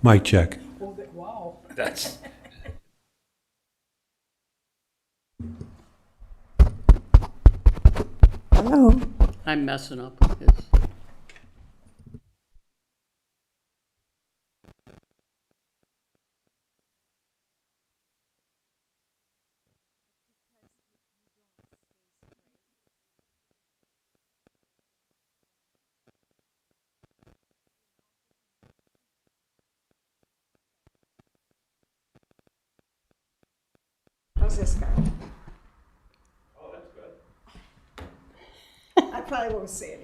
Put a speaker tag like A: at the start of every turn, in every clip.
A: Mic check.
B: Wow.
C: That's,
D: Hello.
B: I'm messing up with this.
D: How's this going? Oh, that's good. I probably won't say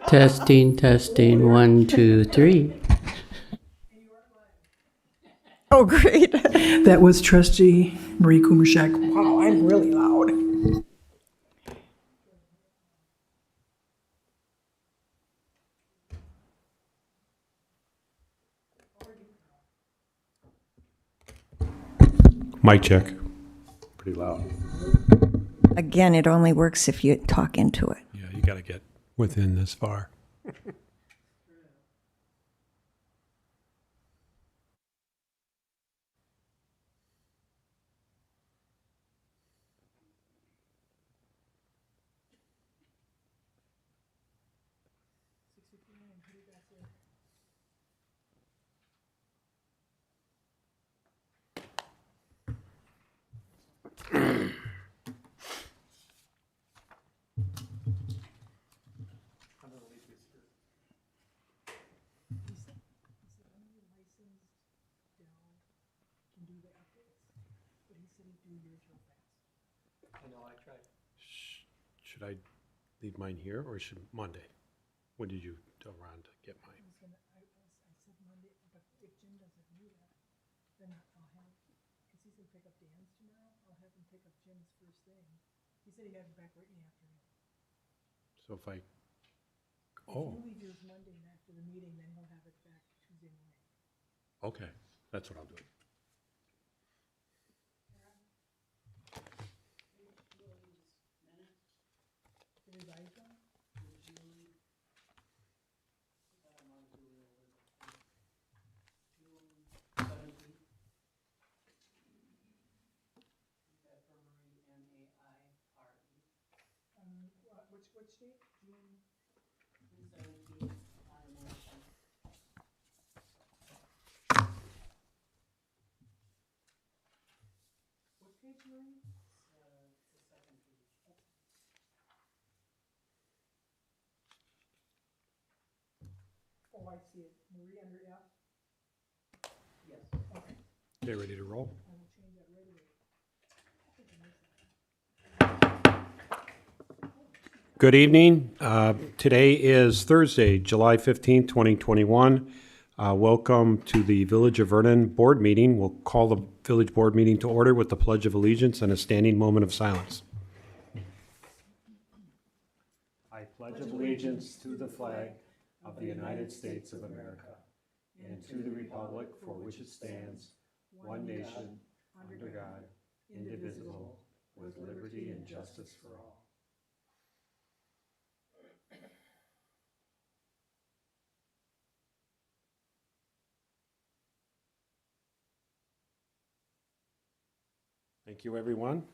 D: anything.
B: Testing, 1, 2, 3.
D: Oh, great.
E: That was Trustee Marie Kumarshak.
D: Wow, I'm really loud.
A: Mic check. Pretty loud.
D: Again, it only works if you talk into it.
A: Yeah, you got to get within this far. Should I leave mine here or should Monday? When did you tell Ron to get mine? So if I, oh. Okay, that's what I'll do.
E: Oh, I see it. Marie under F?
A: Okay, ready to roll? Good evening. Today is Thursday, July 15th, 2021. Welcome to the Village of Vernon Board Meeting. We'll call the Village Board Meeting to order with the Pledge of Allegiance and a standing moment of silence. I pledge allegiance to the flag of the United States of America and to the republic for which it stands, one nation, under God, indivisible, with liberty and justice for all. Thank you, everyone.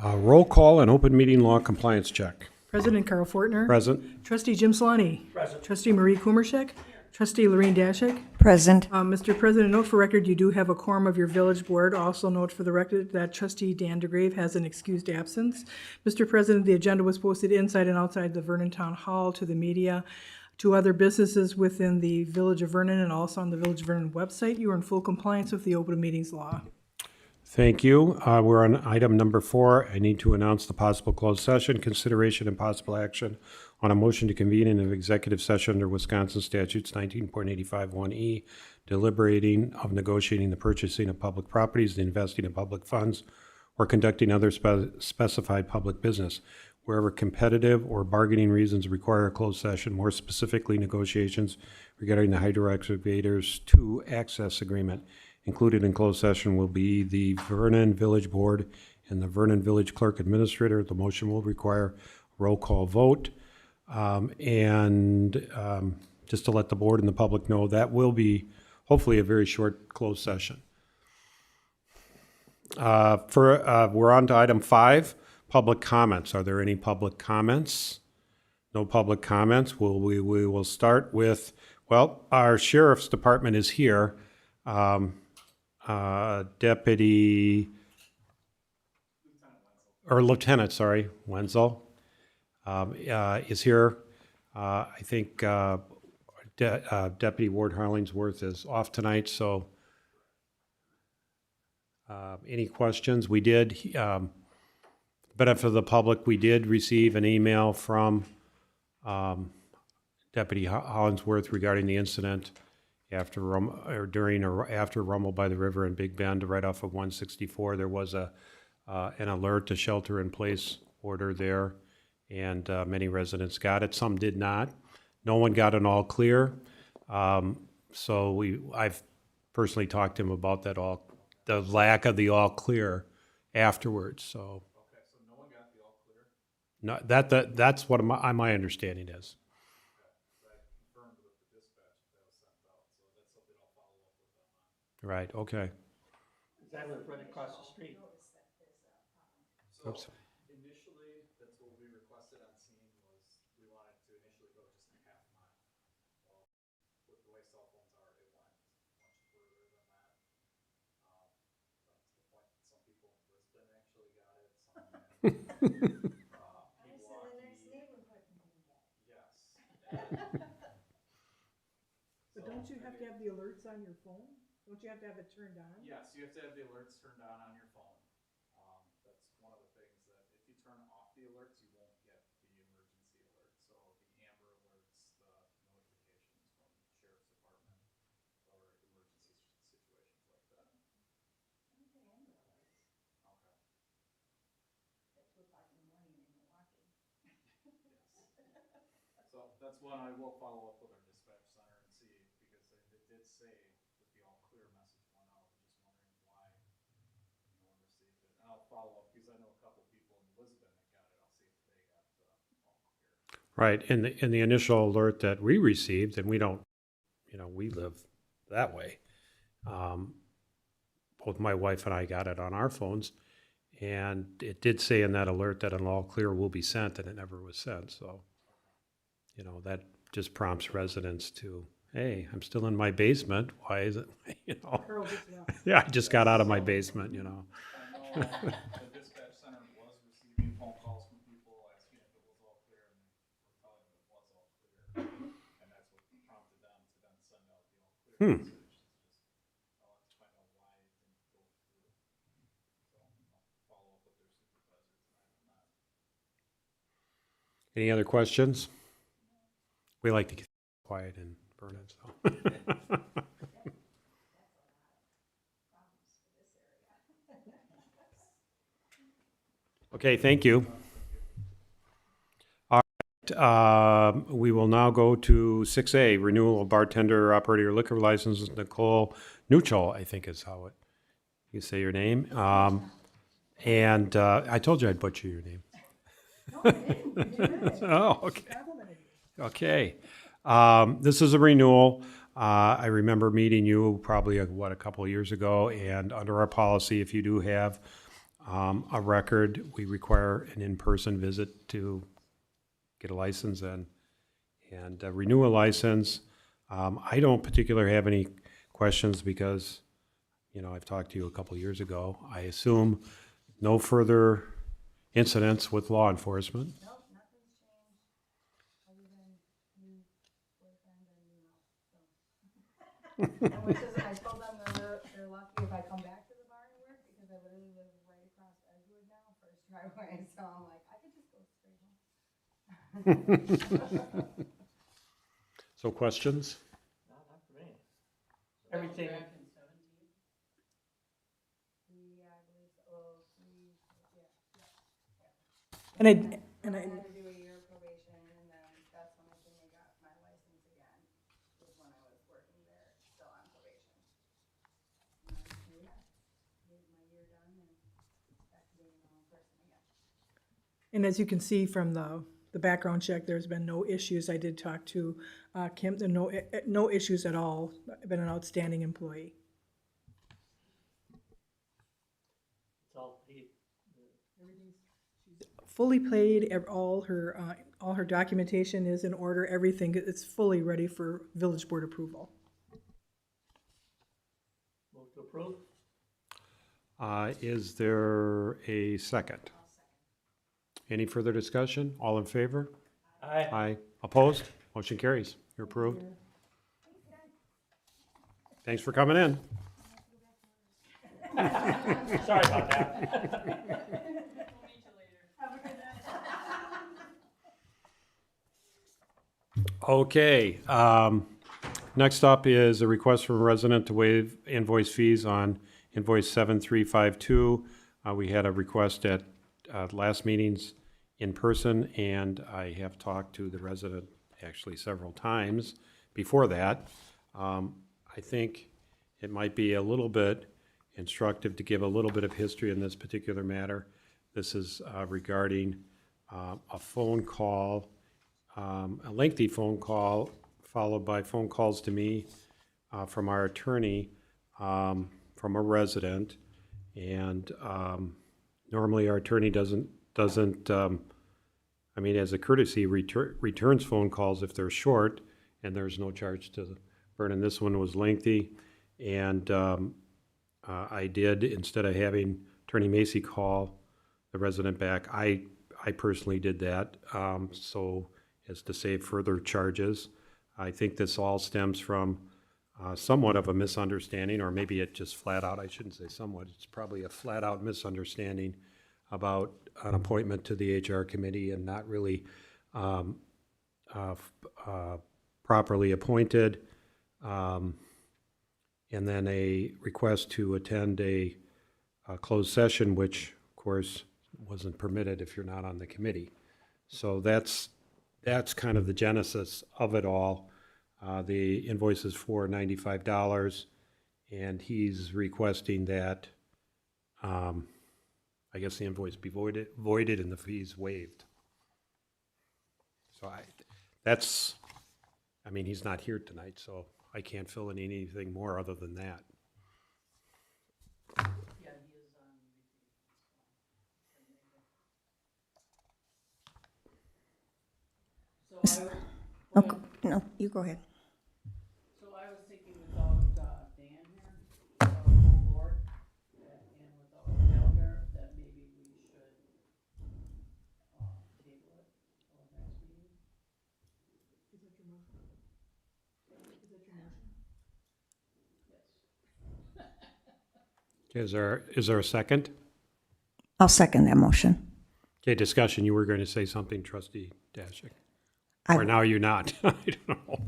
A: Roll call and open meeting law compliance check.
E: President Carl Fortner.
A: Present.
E: Trustee Jim Solani. Present. Trustee Marie Kumarshak. Trustee Lorraine Dashik.
D: Present.
E: Mr. President, note for record, you do have a quorum of your village board. Also note for the record that Trustee Dan DeGrave has an excused absence. Mr. President, the agenda was posted inside and outside the Vernon Town Hall to the media, to other businesses within the Village of Vernon, and also on the Village of Vernon website. You are in full compliance with the open meetings law.
A: Thank you. We're on item number 4. I need to announce the possible closed session, consideration and possible action on a motion to convene in an executive session under Wisconsin statutes 19.851E, deliberating of negotiating the purchasing of public properties, the investing of public funds, or conducting other specified public business. Wherever competitive or bargaining reasons require a closed session, more specifically negotiations regarding the hydro excavators to access agreement. Included in closed session will be the Vernon Village Board and the Vernon Village Clerk Administrator. The motion will require a roll call vote. Just just to let the board and the public know, that will be hopefully a very short closed session. We're on to item 5, public comments. Are there any public comments? No public comments. We will start with, well, our sheriff's department is here. Deputy, or Lieutenant, sorry, Wenzel is here. I think Deputy Ward Harlingsworth is off tonight, so any questions? We did, benefit of the public, we did receive an email from Deputy Hollingsworth regarding the incident after during or after Rumble by the River in Big Bend, right off of 164. There was an alert, a shelter-in-place order there, and many residents got it. Some did not. No one got an all clear. So I've personally talked to him about that the lack of the all clear afterwards. So.
C: Okay, so no one got the all clear?
A: No, that's what my understanding is.
C: I confirmed with the dispatch that was sent out, so that's something I'll follow up with them on.
A: Right, okay.
B: I live right across the street.
C: So
A: Oops.
C: initially, that's what we requested on scene was we wanted to initially go just a half mile. Well, with the way cell phones are, it went much further than that. To the point that some people in Lisbon actually got it, some in yes.
E: But don't you have to have the alerts on your phone? Don't you have to have it turned on?
C: Yes, you have to have the alerts turned on your phone. That's one of the things that if you turn off the alerts, you won't get the emergency alert. So the Amber alerts, the notifications from the sheriff's department, or emergency situations like that. Okay. Yes. So that's one I will follow up with our dispatch center and see, because it did say that the all clear message went out. I'm just wondering why no one received it. And I'll follow up because I know a couple people in Lisbon that got it. I'll see if they got all clear.
A: Right, in the initial alert that we received, and we don't, we live that way. Both my wife and I got it on our phones, and it did say in that alert that an all clear will be sent, and it never was sent, so, that just prompts residents to, hey, I'm still in my basement, why is it,
E: Carl just left.
A: yeah, I just got out of my basement,
C: I know the dispatch center was receiving phone calls from people asking if it was all clear, and they were telling them it was all clear. And that's what prompted them to then send out the all clear message. I'll have to find out why it didn't go through. So I'll follow up with their supervisor tonight on that.
A: Any other questions? We like to get quiet in Vernon, so. Okay, thank you. All right, we will now go to 6A, renewal of bartender operator liquor license, Nicole Nuchel, I think is how you say your name. And I told you I'd butcher your name. Oh, okay. Okay. This is a renewal. I remember meeting you probably, a couple of years ago, and under our policy, if you do have a record, we require an in-person visit to get a license and renew a license. I don't particularly have any questions because, I've talked to you a couple of years ago. I assume no further incidents with law enforcement.
F: Nope, nothing's changed, other than new boyfriend and new house, so. And which is, I told them they're lucky if I come back to the bar and work, because I literally live right across Edgewood now, first driveway, so I'm like, I could just go straight home.
A: So questions?
B: No, not for me. Everything,
F: Yeah, I believe so,
E: And I
F: I had to do a year of probation, and then that's when I think I got my license again, was when I was working there, still on probation. And then, did my year done and back to being a normal person again.
E: And as you can see from the the background check, there's been no issues. I did talk to Kim, there are no issues at all. Been an outstanding employee.
B: It's all paid.
E: Fully paid, all her documentation is in order, everything, it's fully ready for village board approval.
B: Move to approve?
A: Is there a second? Any further discussion? All in favor?
B: Aye.
A: Aye. Opposed? Motion carries. You're approved. Thanks for coming in.
B: Sorry about that.
A: Okay, next up is a request from a resident to waive invoice fees on invoice 7352. We had a request at last meeting's in person, and I have talked to the resident actually several times before that. I think it might be a little bit instructive to give a little bit of history in this particular matter. This is regarding a phone call, a lengthy phone call, followed by phone calls to me from our attorney, from a resident. And normally our attorney doesn't I mean, as a courtesy, returns phone calls if they're short, and there's no charge to Vernon. This one was lengthy, and I did, instead of having Attorney Macy call the resident back, I personally did that, so as to save further charges. I think this all stems from somewhat of a misunderstanding, or maybe it just flat out, I shouldn't say somewhat, it's probably a flat out misunderstanding about an appointment to the HR committee and not really properly appointed. And then a request to attend a closed session, which of course wasn't permitted if you're not on the committee. So that's kind of the genesis of it all. The invoice is for $95, and he's requesting that I guess the invoice be voided and the fees waived. So I mean, he's not here tonight, so I can't fill in anything more other than that.
D: Okay, no, you go ahead.
G: So I was thinking without Dan here, without a full board, and without a calendar, that maybe we should table it till the next meeting.
E: Is that your motion? Is that your motion?
G: Yes.
A: Is there a second?
D: I'll second that motion.
A: Okay, discussion, you were going to say something, Trustee Dashik?
D: I-
A: Or now you're not? I don't know.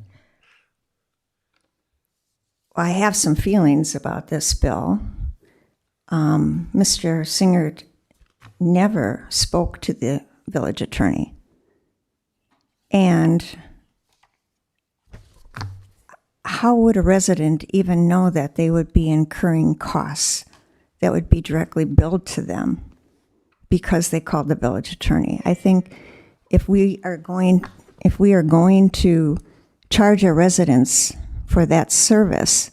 D: I have some feelings about this bill. Mr. Singer never spoke to the village attorney. And how would a resident even know that they would be incurring costs that would be directly billed to them because they called the village attorney? I think if we are going to charge our residents for that service,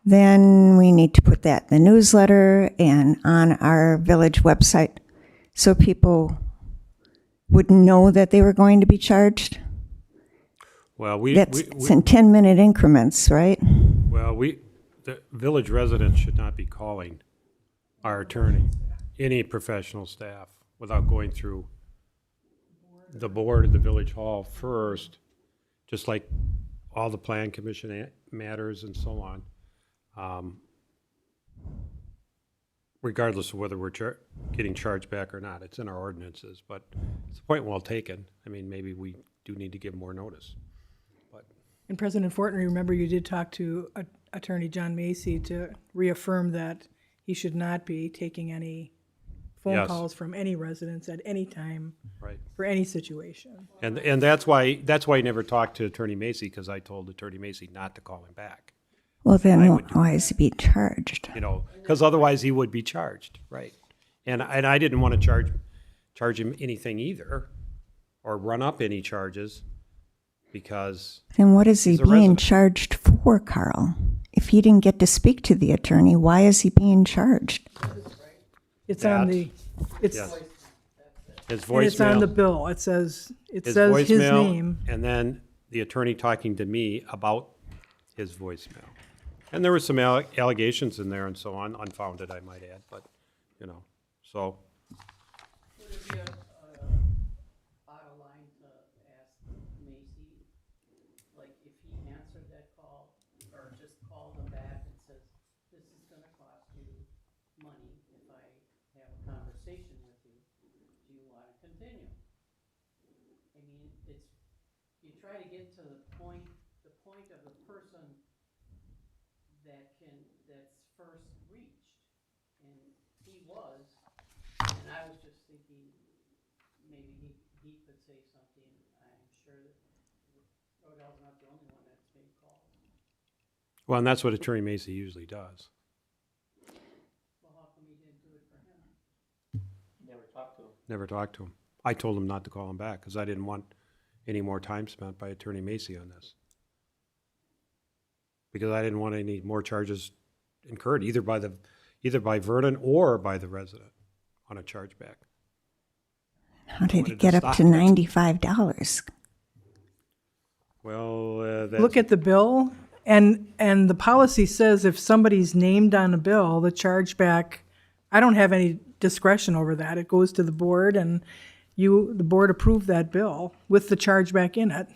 D: then we need to put that in the newsletter and on our village website so people would know that they were going to be charged.
A: Well,
D: That's it's in 10-minute increments, right?
A: the village residents should not be calling our attorney, any professional staff, without going through the board of the village hall first, just like all the plan commission matters and so on. Regardless of whether we're getting charged back or not, it's in our ordinances, but it's a point well taken. I mean, maybe we do need to give more notice.
E: And President Fortner, remember you did talk to Attorney John Macy to reaffirm that he should not be taking any phone
A: Yes.
E: calls from any residents at any time
A: Right.
E: for any situation.
A: And that's why he never talked to Attorney Macy, because I told Attorney Macy not to call him back.
D: Well, then why is he being charged?
A: You know, because otherwise he would be charged, right? And I didn't want to charge him anything either, or run up any charges because,
D: Then what is he
A: He's a
D: being
A: resident.
D: charged for, Carl? If he didn't get to speak to the attorney, why is he being charged?
E: It's on
A: That-
E: the, it's,
A: yes, his
E: and it's on the
A: voicemail,
E: bill. It says his
A: voicemail,
E: name.
A: and then the attorney talking to me about his voicemail. And there were some allegations in there and so on, unfounded, I might add, but, so,
G: Would it be out of line to ask Macy, like, if he answered that call, or just called him back and says, this is gonna cost you money if I have a conversation with you, do you wanna continue? I mean, it's, you try to get to the point of the person that's first reached, and he was, and I was just thinking, maybe he could say something. I'm sure that Rodell's not the only one that's made calls.
A: well, and that's what Attorney Macy usually does.
G: Well, how come he didn't do it for him?
B: Never talked to him.
A: Never talked to him. I told him not to call him back because I didn't want any more time spent by Attorney Macy on this. Because I didn't want any more charges incurred either by Vernon or by the resident on a chargeback.
D: How did
A: wanted
D: it
A: to
D: get up
A: stop
D: to
A: it.
D: $95?
A: Well,
E: Look at the bill, and the policy says if somebody's named on a bill, the chargeback, I don't have any discretion over that. It goes to the board, and the board approved that bill with the chargeback in it.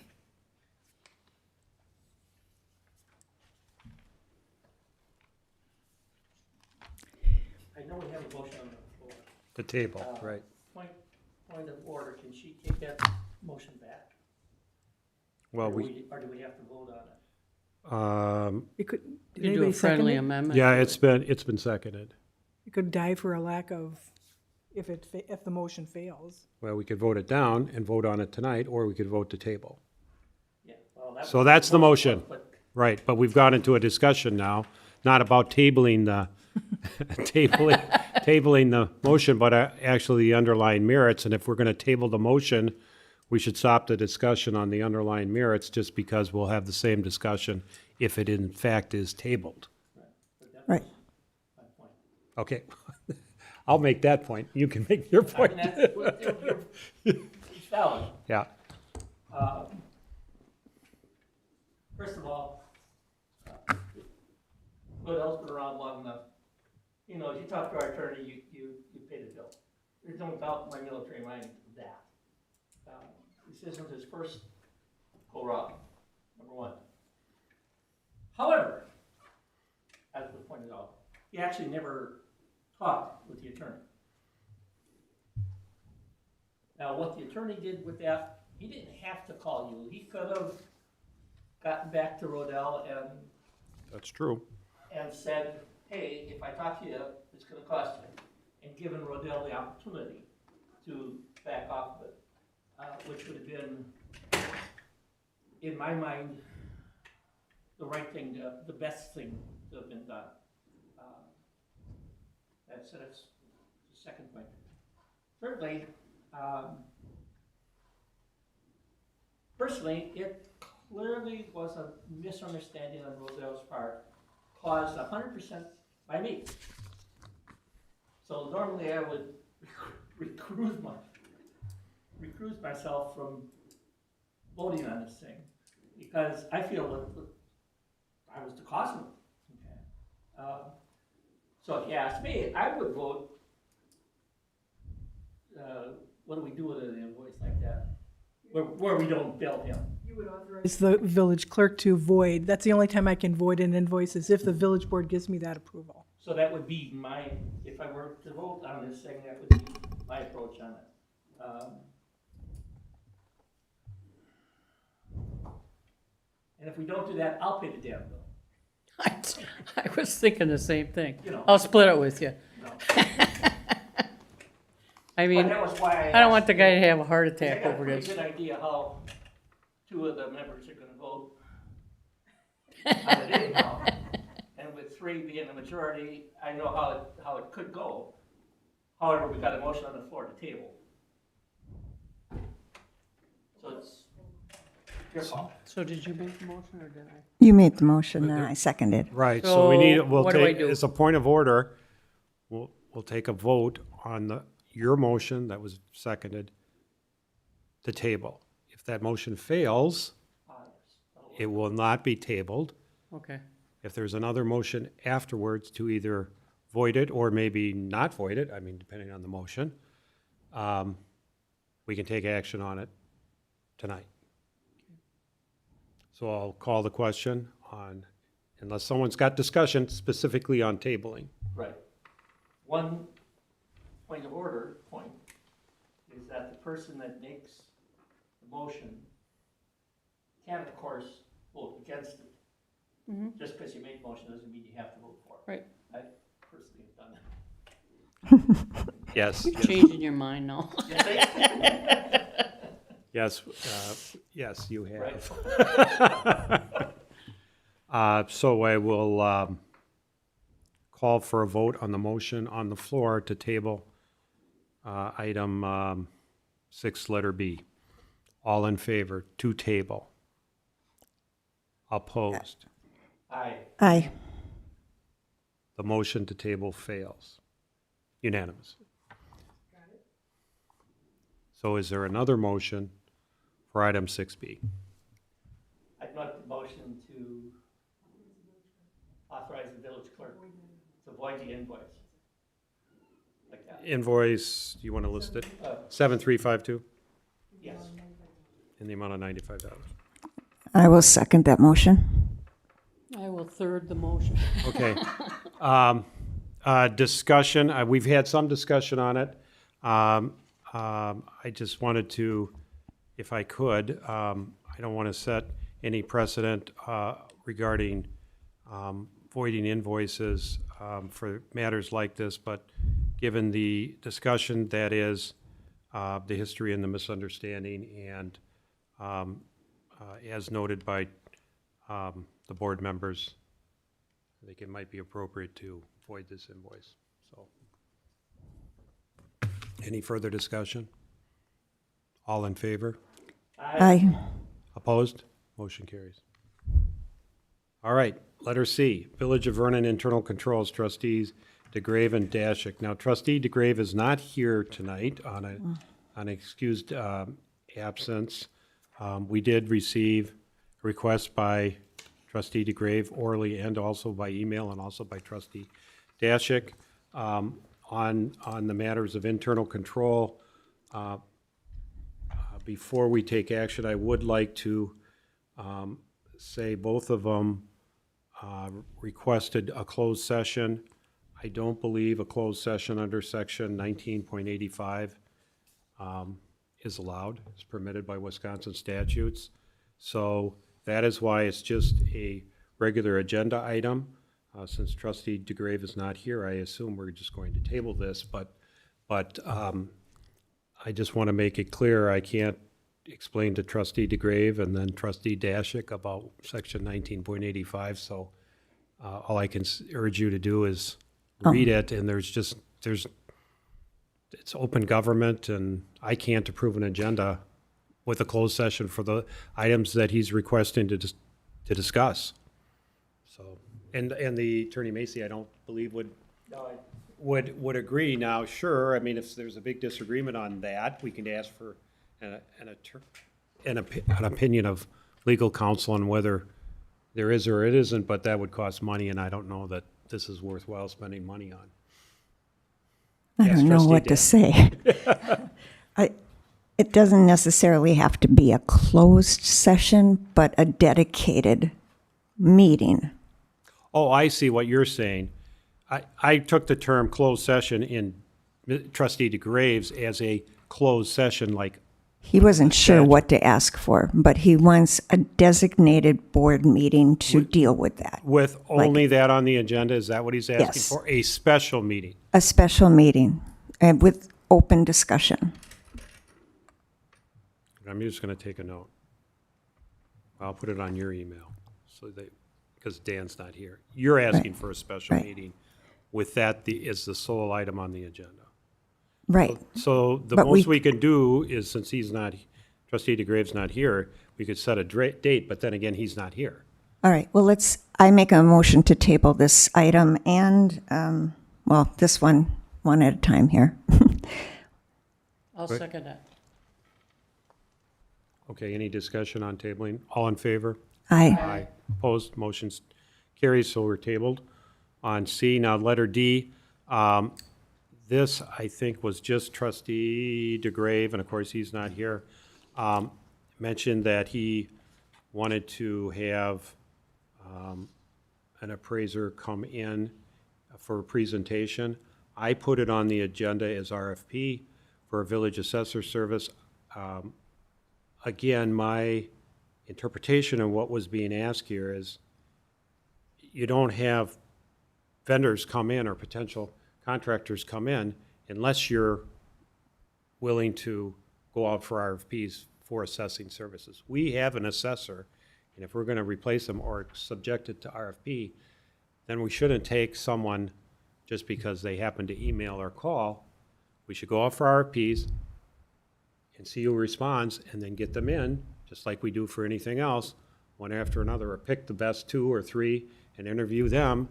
B: I know we have a motion on the floor.
A: the table, right.
B: Point of order, can she take that motion back?
A: Well,
B: Or
A: we,
B: do we have to vote on it?
E: It could, did
G: You do a
E: anybody second
G: friendly
E: it?
G: amendment?
A: yeah,
G: to it.
A: it's been seconded.
E: It could die for a lack of, if the motion fails.
A: Well, we could vote it down and vote on it tonight, or we could vote to table.
B: Yeah, well, that
A: So
B: was
A: that's the
B: was,
A: motion.
B: but
A: Right, but we've gone into a discussion now, not about tabling the, tabling the motion, but actually the underlying merits. And if we're gonna table the motion, we should stop the discussion on the underlying merits, just because we'll have the same discussion if it in fact is tabled.
D: Right.
B: my point.
A: Okay, I'll make that point. You can make your
B: I
A: point.
B: mean, that's, it's valid.
A: Yeah,
B: First of all, Rodell's been around long enough. You know, if you talk to our attorney, you pay the bill. There's no doubt in my military mind that. This isn't his first go-round, number one. However, as was pointed out, he actually never talked with the attorney. Now, what the attorney did with that, he didn't have to call you. He could have gotten back to Rodell
A: that's true.
B: and said, hey, if I talk to you, it's gonna cost you. And given Rodell the opportunity to back off of it, which would have been, in my mind, the right thing, the best thing to have been done. That's the second point. Thirdly, personally, it clearly was a misunderstanding on Rodell's part, caused 100% by me. So normally I would recuse myself from voting on this thing, because I feel that I was the cause of it. Okay. So if you ask me, I would vote, what do we do with an invoice like that? Where we don't bill him.
E: You would authorize the village clerk to void. That's the only time I can void an invoice, is if the village board gives me that approval.
B: So that would be my, if I were to vote on this thing, that would be my approach on it. And if we don't do that, I'll pay the damn bill.
G: I was thinking the same thing.
B: You know.
G: I'll split it with you.
B: No.
G: I
B: But
G: mean,
B: that was why
G: I don't want the
B: asked,
G: guy to have a heart
B: I
G: attack
B: got a
G: over
B: pretty
G: this.
B: good idea how two of the members are gonna vote on it anyhow. And with three being the majority, I know how it could go. However, we got a motion on the floor to table. Your call.
G: So did you make the motion or did I?
D: You made the motion, and I seconded.
A: Right, so we need,
G: So
A: we'll
G: what do I
A: take,
G: do?
A: as a point of order, we'll take a vote on your motion that was seconded to table. If that motion fails, it will not be tabled.
G: Okay,
A: If there's another motion afterwards to either void it or maybe not void it, I mean, depending on the motion, we can take action on it tonight. So I'll call the question on, unless someone's got discussion specifically on tabling.
B: Right. One point of order is that the person that makes the motion can, of course, vote against it. Just because you make the motion doesn't mean you have to vote for it.
G: right.
B: I personally have done that.
A: Yes,
G: You're
A: yes,
G: changing your mind now.
A: yes, yes, you
B: Right.
A: have. So I will call for a vote on the motion on the floor to table item 6, letter B. All in favor, to table. Opposed.
B: Aye.
D: Aye.
A: The motion to table fails. Unanimous. So is there another motion for item 6B?
B: I'd like the motion to authorize the village clerk to void the invoice. Like that.
A: Invoice, do you want to list it? 7352
B: Yes.
A: in the amount of $95.
D: I will second that motion.
G: I will third the motion.
A: Okay. Discussion, we've had some discussion on it. I just wanted to, if I could, I don't want to set any precedent regarding voiding invoices for matters like this, but given the discussion that is, the history and the misunderstanding, and as noted by the board members, I think it might be appropriate to void this invoice, so. Any further discussion? All in favor?
D: Aye.
A: Opposed? Motion carries. All right, letter C, Village of Vernon Internal Controls, trustees DeGrave and Dashick. Now, trustee DeGrave is not here tonight on an excused absence. We did receive requests by trustee DeGrave orally and also by email and also by trustee Dashick on the matters of internal control. Before we take action, I would like to say both of them requested a closed session. I don't believe a closed session under section 19.85 is allowed, is permitted by Wisconsin statutes. So that is why it's just a regular agenda item. Since trustee DeGrave is not here, I assume we're just going to table this, but I just want to make it clear, I can't explain to trustee DeGrave and then trustee Dashick about section 19.85, so all I can urge you to do is read it, and it's open government, and I can't approve an agenda with a closed session for the items that he's requesting to discuss. So, and the Attorney Macy, I don't believe would agree. Now, sure, I mean, if there's a big disagreement on that, we can ask for an opinion of legal counsel on whether there is or it isn't, but that would cost money, and I don't know that this is worthwhile spending money on.
D: I
A: Yes,
D: don't know
A: trustee
D: what to
A: Dan.
D: say. It doesn't necessarily have to be a closed session, but a dedicated meeting.
A: Oh, I see what you're saying. I took the term closed session in trustee DeGrave's as a closed session, like,
D: He wasn't sure what to ask for, but he wants a designated board meeting to deal with that.
A: with only that on the agenda. Is that what he's asking
D: Yes.
A: for? A special meeting?
D: A special meeting with open discussion.
A: I'm just going to take a note. I'll put it on your email, so that, because Dan's not here. You're asking for a special
D: Right.
A: meeting with that is the sole item on the agenda.
D: Right.
A: So the
D: But
A: most we can do is, since he's not, trustee DeGrave's not here, we could set a date, but then again, he's not here.
D: All right, well, I make a motion to table this item and, well, this one at a time here.
G: I'll second that.
A: Okay, any discussion on tabling? All in favor?
D: Aye.
A: Aye. Opposed, motion's carries, so we're tabled. On C, now letter D, this, I think, was just trustee DeGrave, and of course, he's not here, mentioned that he wanted to have an appraiser come in for a presentation. I put it on the agenda as RFP for a village assessor service. Again, my interpretation of what was being asked here is you don't have vendors come in or potential contractors come in unless you're willing to go out for RFPs for assessing services. We have an assessor, and if we're going to replace them or subject it to RFP, then we shouldn't take someone just because they happen to email or call. We should go out for RFPs and see who responds, and then get them in, just like we do for anything else, one after another, or pick the best 2 or 3 and interview them.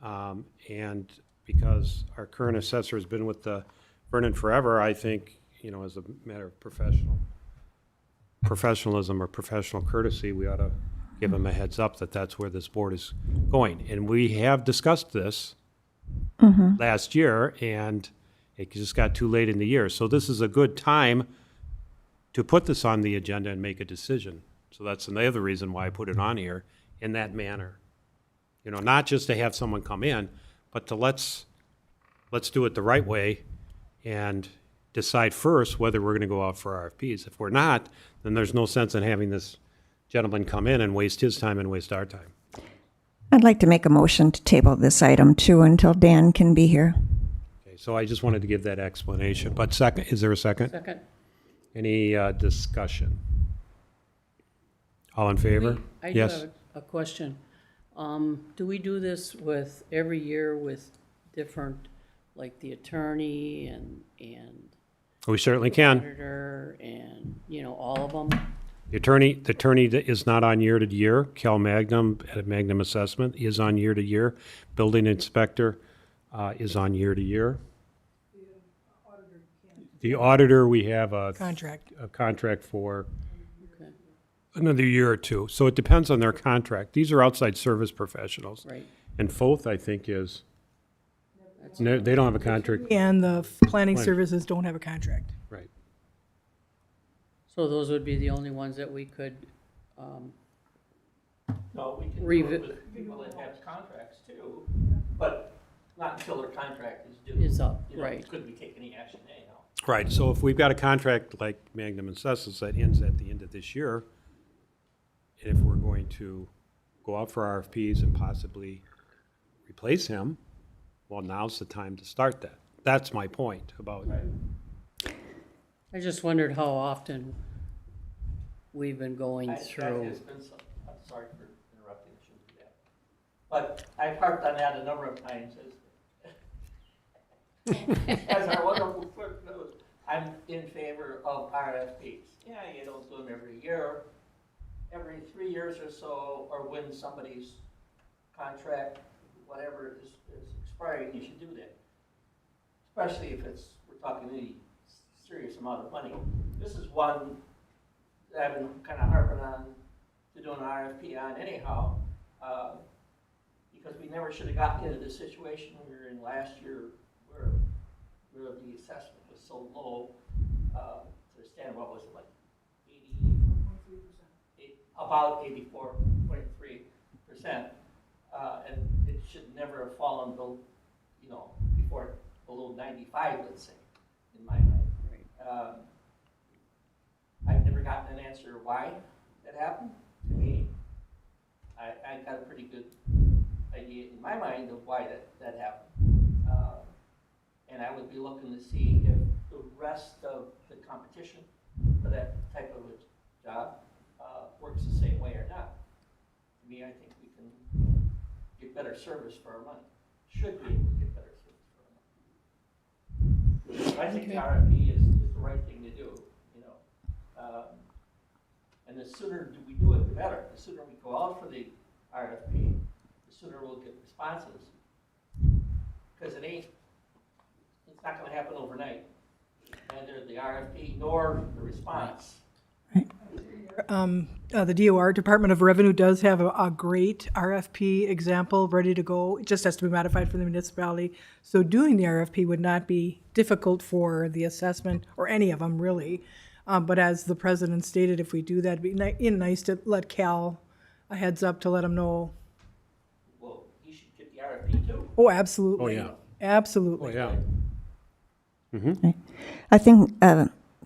A: And because our current assessor has been with the Vernon forever, I think, as a matter of professionalism or professional courtesy, we ought to give him a heads up that that's where this board is going. And we have discussed this last year, and it just got too late in the year. So this is a good time to put this on the agenda and make a decision. So that's another reason why I put it on here in that manner. Not just to have someone come in, but to let's do it the right way and decide first whether we're going to go out for RFPs. If we're not, then there's no sense in having this gentleman come in and waste his time and waste our time.
D: I'd like to make a motion to table this item too until Dan can be here.
A: Okay, so I just wanted to give that explanation. But second, is there a second?
G: Second.
A: Any discussion? All in favor?
G: I do
A: Yes.
G: have a question. Do we do this with, every year with different, like the attorney and
A: We certainly can.
G: auditor and, all of them?
A: The attorney that is not on year to year. Cal Magnum at Magnum Assessment is on year to year. Building inspector is on year to year. The auditor, we have a contract for
G: Okay,
A: another year or two. So it depends on their contract. These are outside service professionals.
G: right.
A: And Foth, I think, is, no, they don't have a contract.
E: And the planning services don't have a contract.
A: Right.
G: So those would be the only ones that we could,
B: No, we can do
G: Revi-
B: it with people that have contracts too, but not until their contract is due.
G: Is up,
B: You know,
G: right.
B: Could we take any action anyhow?
A: Right, so if we've got a contract like Magnum Assessors that ends at the end of this year, and if we're going to go out for RFPs and possibly replace him, well, now's the time to start that. That's my point about,
G: I just wondered how often we've been going
B: That
G: through.
B: has been some, I'm sorry for interrupting, I shouldn't do that. But I've harped on that a number of times as our wonderful clerk knows, I'm in favor of RFPs. Yeah, you don't do them every year, every 3 years or so, or when somebody's contract, whatever is expiring, you should do that. Especially if we're talking any serious amount of money. This is one that I've been kind of harping on to do an RFP on anyhow, because we never should have gotten into this situation we were in last year where the assessment was so low, to the standard, what was it, like 80? About 84.3%, and it should never have fallen below, below 95, let's say, in my mind. I've never gotten an answer why that happened. To me, I got a pretty good idea in my mind of why that happened. And I would be looking to see if the rest of the competition for that type of a job works the same way or not. To me, I think we can get better service for our money. Should be able to get better service for our money. I think the RFP is the right thing to do, And the sooner we do it, the better. The sooner we go out for the RFP, the sooner we'll get responses. Because it's not gonna happen overnight. Neither the RFP nor the response.
E: The DOR, Department of Revenue, does have a great RFP example ready to go. It just has to be modified for the municipality. So doing the RFP would not be difficult for the assessment, or any of them, really. But as the president stated, if we do that, it'd be nice to let Cal a heads up to let him know.
B: Well, he should get the RFP too.
E: Oh, absolutely.
A: Oh, yeah.
E: Absolutely.
A: Oh, yeah.
D: I think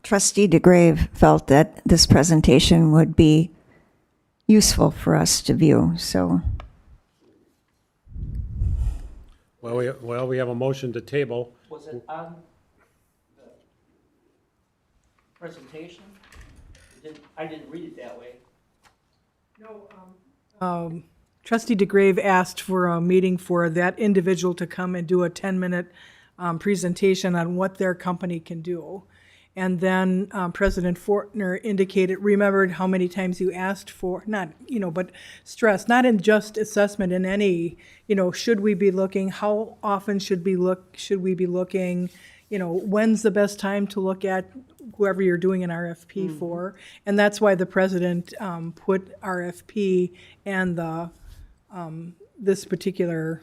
D: Trustee DeGrave felt that this presentation would be useful for us to view, so.
A: Well, we have a motion to table.
B: Was it on the presentation? I didn't read it that way.
E: Trustee DeGrave asked for a meeting for that individual to come and do a 10-minute presentation on what their company can do. And then President Fortner remembered how many times you asked for, but stress, not in just assessment, in any, should we be looking, how often should we be looking, when's the best time to look at whoever you're doing an RFP for. And that's why the president put RFP and this particular.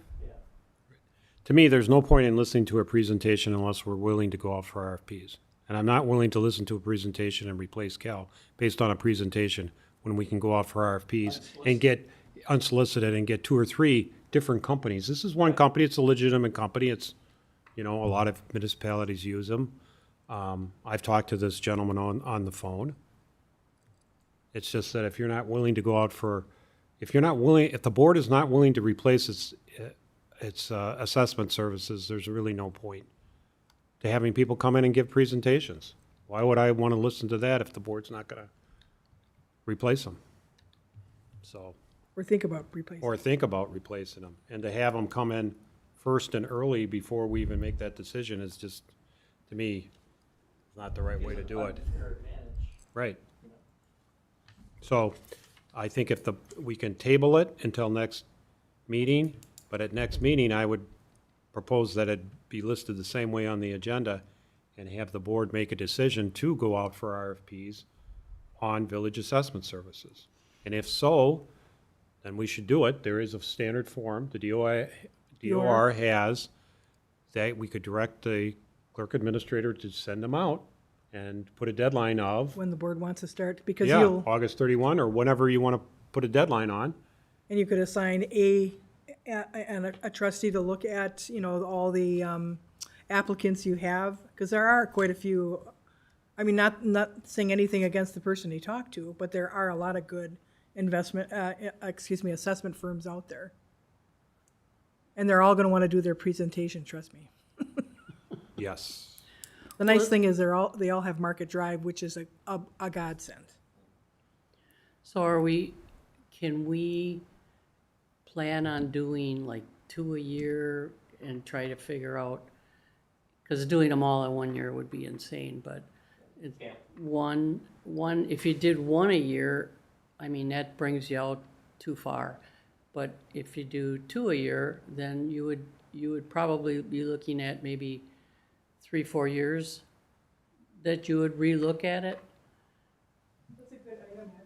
A: To me, there's no point in listening to a presentation unless we're willing to go out for RFPs. And I'm not willing to listen to a presentation and replace Cal based on a presentation when we can go out for RFPs and get unsolicited and get 2 or 3 different companies. This is one company, it's a legitimate company, it's, a lot of municipalities use them. I've talked to this gentleman on the phone. It's just that if you're not willing to go out if the board is not willing to replace its assessment services, there's really no point to having people come in and give presentations. Why would I want to listen to that if the board's not going to replace them? So,
E: Or think about replacing.
A: or think about replacing them. And to have them come in first and early before we even make that decision is just, to me, not the right way to do it.
B: Unfair advantage.
A: Right. So I think we can table it until next meeting, but at next meeting, I would propose that it be listed the same way on the agenda and have the board make a decision to go out for RFPs on village assessment services. And if so, then we should do it. There is a standard form the DOR has that we could direct the clerk administrator to send them out and put a deadline of,
E: When the board wants to start, because
A: yeah,
E: you'll,
A: August 31 or whenever you want to put a deadline on.
E: and you could assign a trustee to look at, all the applicants you have, because there are quite a few. I mean, not saying anything against the person he talked to, but there are a lot of good assessment firms out there. And they're all gonna wanna do their presentation, trust me.
A: Yes.
E: The nice thing is they all have Market Drive, which is a godsend.
G: So can we plan on doing like 2 a year and try to figure out, because doing them all in 1 year would be insane, but
B: Yeah.
G: one, if you did 1 a year, I mean, that brings you out too far. But if you do 2 a year, then you would probably be looking at maybe 3-4 years that you would relook at it.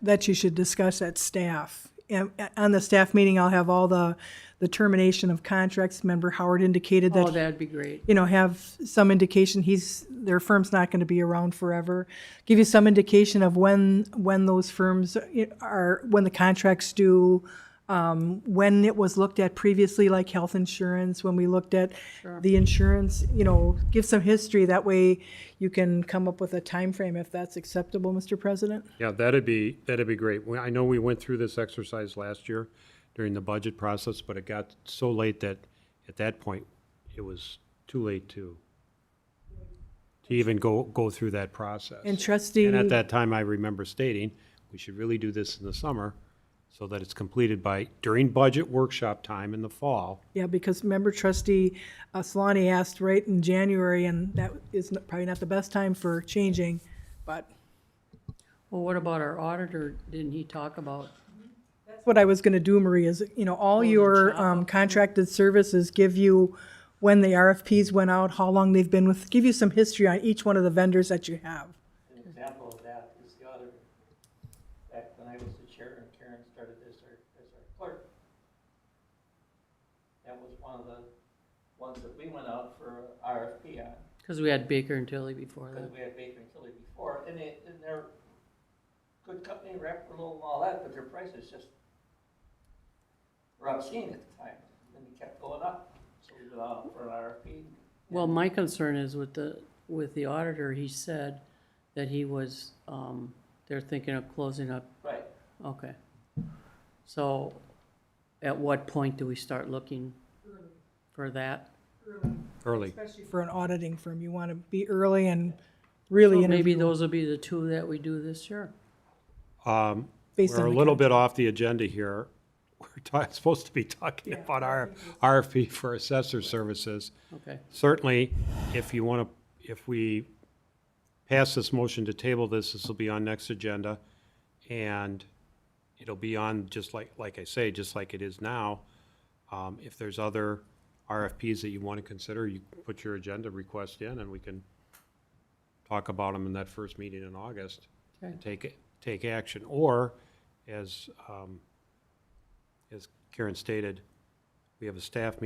E: That you should discuss at staff. And on the staff meeting, I'll have all the termination of contracts. Member Howard indicated
G: Oh,
E: that,
G: that'd be great.
E: have some indication their firm's not gonna be around forever. Give you some indication of when those firms when the contracts due, when it was looked at previously, like health insurance, when we looked at the insurance, give some history. That way you can come up with a time frame if that's acceptable, Mr. President.
A: Yeah, that'd be great. I know we went through this exercise last year during the budget process, but it got so late that at that point, it was too late to even go through that process.
E: And trustee.
A: And at that time, I remember stating, we should really do this in the summer so that it's completed during budget workshop time in the fall.
E: Yeah, because member trustee Solani asked right in January, and that is probably not the best time for changing, but
G: Well, what about our auditor? Didn't he talk about,
E: That's what I was gonna do, Marie, is, all
G: Close the
E: your
G: shop up.
E: contracted services give you when the RFPs went out, how long they've been with, give you some history on each one of the vendors that you have.
B: An example of that is the auditor. Back when I was the chair and Karen started as our clerk. That was one of the ones that we went out for RFP on,
G: because we had Baker and Tilly before
B: because
G: that.
B: we had Baker and Tilly before, and they're good company, reputable and all that, but their prices just were obscene at the time, and they kept going up, so we went out for an RFP.
G: Well, my concern is with the auditor, he said that he was, they're thinking of closing up.
B: Right,
G: Okay. So at what point do we start looking for that?
A: Early.
E: Especially for an auditing firm, you wanna be early and really
G: So maybe
E: interview
G: those will be the two that we do this year.
E: based
A: We're
E: on
A: a
E: the
A: little bit
E: contract.
A: off the agenda here. We're supposed to be talking about our RFP for assessor services.
G: Okay.
A: Certainly, if you want to, if we pass this motion to table this, this will be on next agenda. And it'll be on, just like I say, just like it is now. If there's other RFPs that you want to consider, you put your agenda request in and we can talk about them in that first meeting in August.
G: Okay.
A: Take action. Or, as Karen stated, we have a staff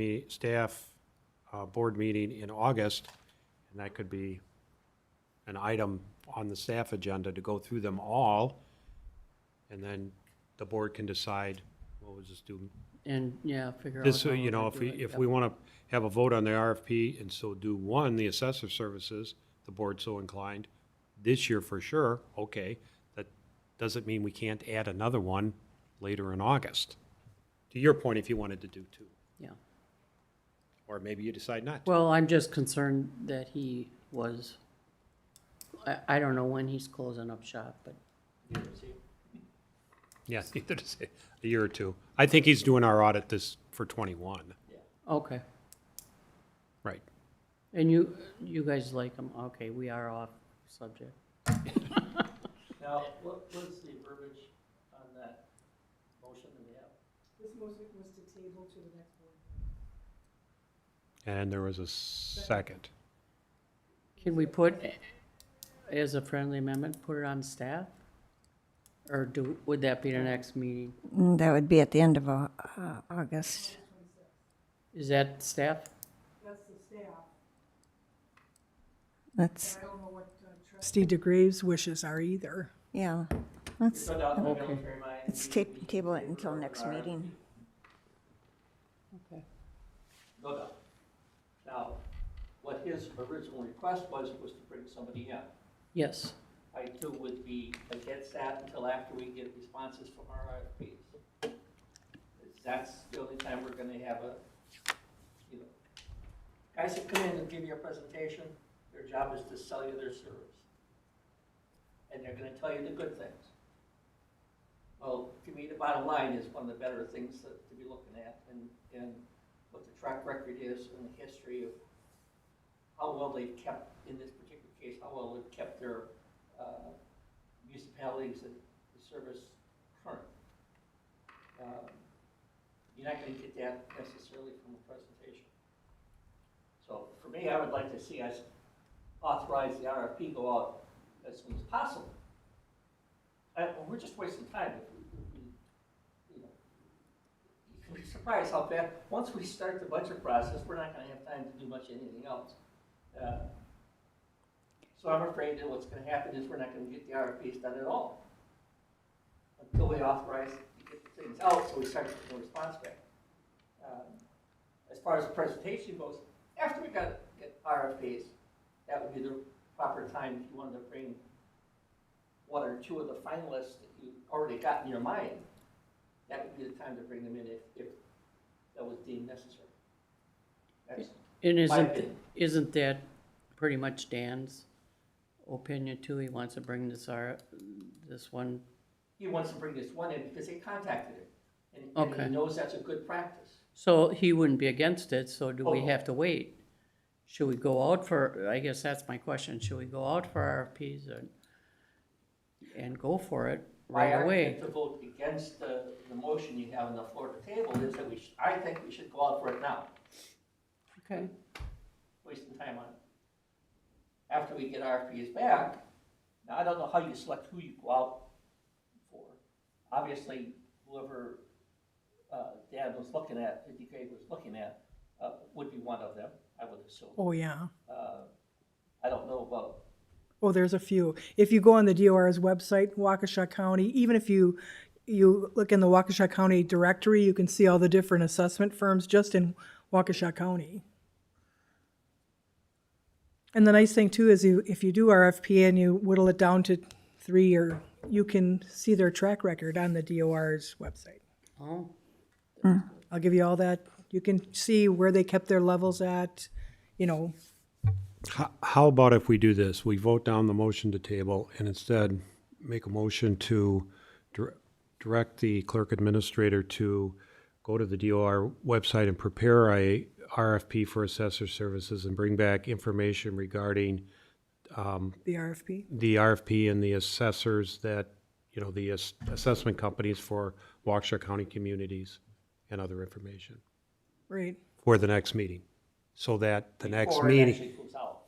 A: board meeting in August, and that could be an item on the staff agenda to go through them all, and then the board can decide, well, we'll just do
G: And, yeah, figure out.
A: this,
G: how we're
A: you know,
G: gonna
A: if
G: do
A: we,
G: it.
A: if
G: Yep.
A: we want to have a vote on the RFP and so do one, the assessor services, the board so inclined, this year for sure, okay, that doesn't mean we can't add another one later in August. To your point, if you wanted to do two,
G: Yeah.
A: or maybe you decide not to.
G: Well, I'm just concerned that he was, I don't know when he's closing up shop, but,
B: you can see.
A: Yeah, either to say, a year or two. I think he's doing our audit this for 21,
G: okay.
A: right?
G: And you guys like him? Okay, we are off subject.
B: Now, what was the verbiage on that motion that we have?
E: This motion was to table to the next board.
A: And there was a second.
G: Can we put, as a friendly amendment, put it on staff? Or would that be the next meeting?
D: That would be at the end of August.
G: Is that staff?
E: That's the staff.
D: That's,
E: I don't know what trustee DeGrave's wishes are either.
D: yeah, let's,
B: Go down the
G: Okay.
B: military mine.
D: let's table it until next meeting.
G: Okay.
B: Go down. Now, what his original request was to bring somebody in.
G: Yes.
B: I too would be against that until after we get responses from our RFPs. That's the only time we're gonna have guys that come in and give you a presentation, their job is to sell you their service. And they're gonna tell you the good things. Well, to me, the bottom line is one of the better things to be looking at, and what the track record is and the history of how well they've kept, in this particular case, how well they've kept their municipalities and the service current. You're not gonna get that necessarily from a presentation. So for me, I would like to see us authorize the RFP go out as soon as possible. We're just wasting time if we, you know, you'd be surprised how bad, once we start the budget process, we're not gonna have time to do much anything else. So I'm afraid that what's gonna happen is we're not gonna get the RFPs done at all until we authorize to get the things out, so we start getting a response back. As far as the presentation goes, after we get RFPs, that would be the proper time if you wanted to bring one or two of the finalists that you already got in your mind. That would be the time to bring them in if that was deemed necessary. That's
G: And
B: my opinion.
G: isn't that pretty much Dan's opinion too? He wants to bring this one,
B: He wants to bring this one in because they contacted him. And
G: Okay.
B: he knows that's a good practice.
G: so he wouldn't be against it, so do we
B: Oh.
G: have to wait? Should we go out for, I guess that's my question, should we go out for RFPs or? and go for it
B: My
G: right away.
B: argument to vote against the motion you have on the floor to table is that I think we should go out for it now,
G: Okay,
B: wasting time on it. After we get RFPs back, now I don't know how you select who you go out for. Obviously, whoever Dan was looking at, DK was looking at, would be one of them, I would assume.
E: Oh, yeah.
B: I don't know about,
E: Oh, there's a few. If you go on the DOR's website, Waukesha County, even if you look in the Waukesha County directory, you can see all the different assessment firms just in Waukesha County. And the nice thing too is if you do RFP and you whittle it down to 3, or you can see their track record on the DOR's website.
G: oh,
E: I'll give you all that. You can see where they kept their levels at, you know.
A: How about if we do this? We vote down the motion to table and instead make a motion to direct the clerk administrator to go to the DOR website and prepare a RFP for assessor services and bring back information regarding
E: The RFP?
A: the RFP and the assessors that, the assessment companies for Waukesha County communities and other information
E: Right.
A: for the next meeting. So that the next
B: before it
A: meeting.
B: actually goes out.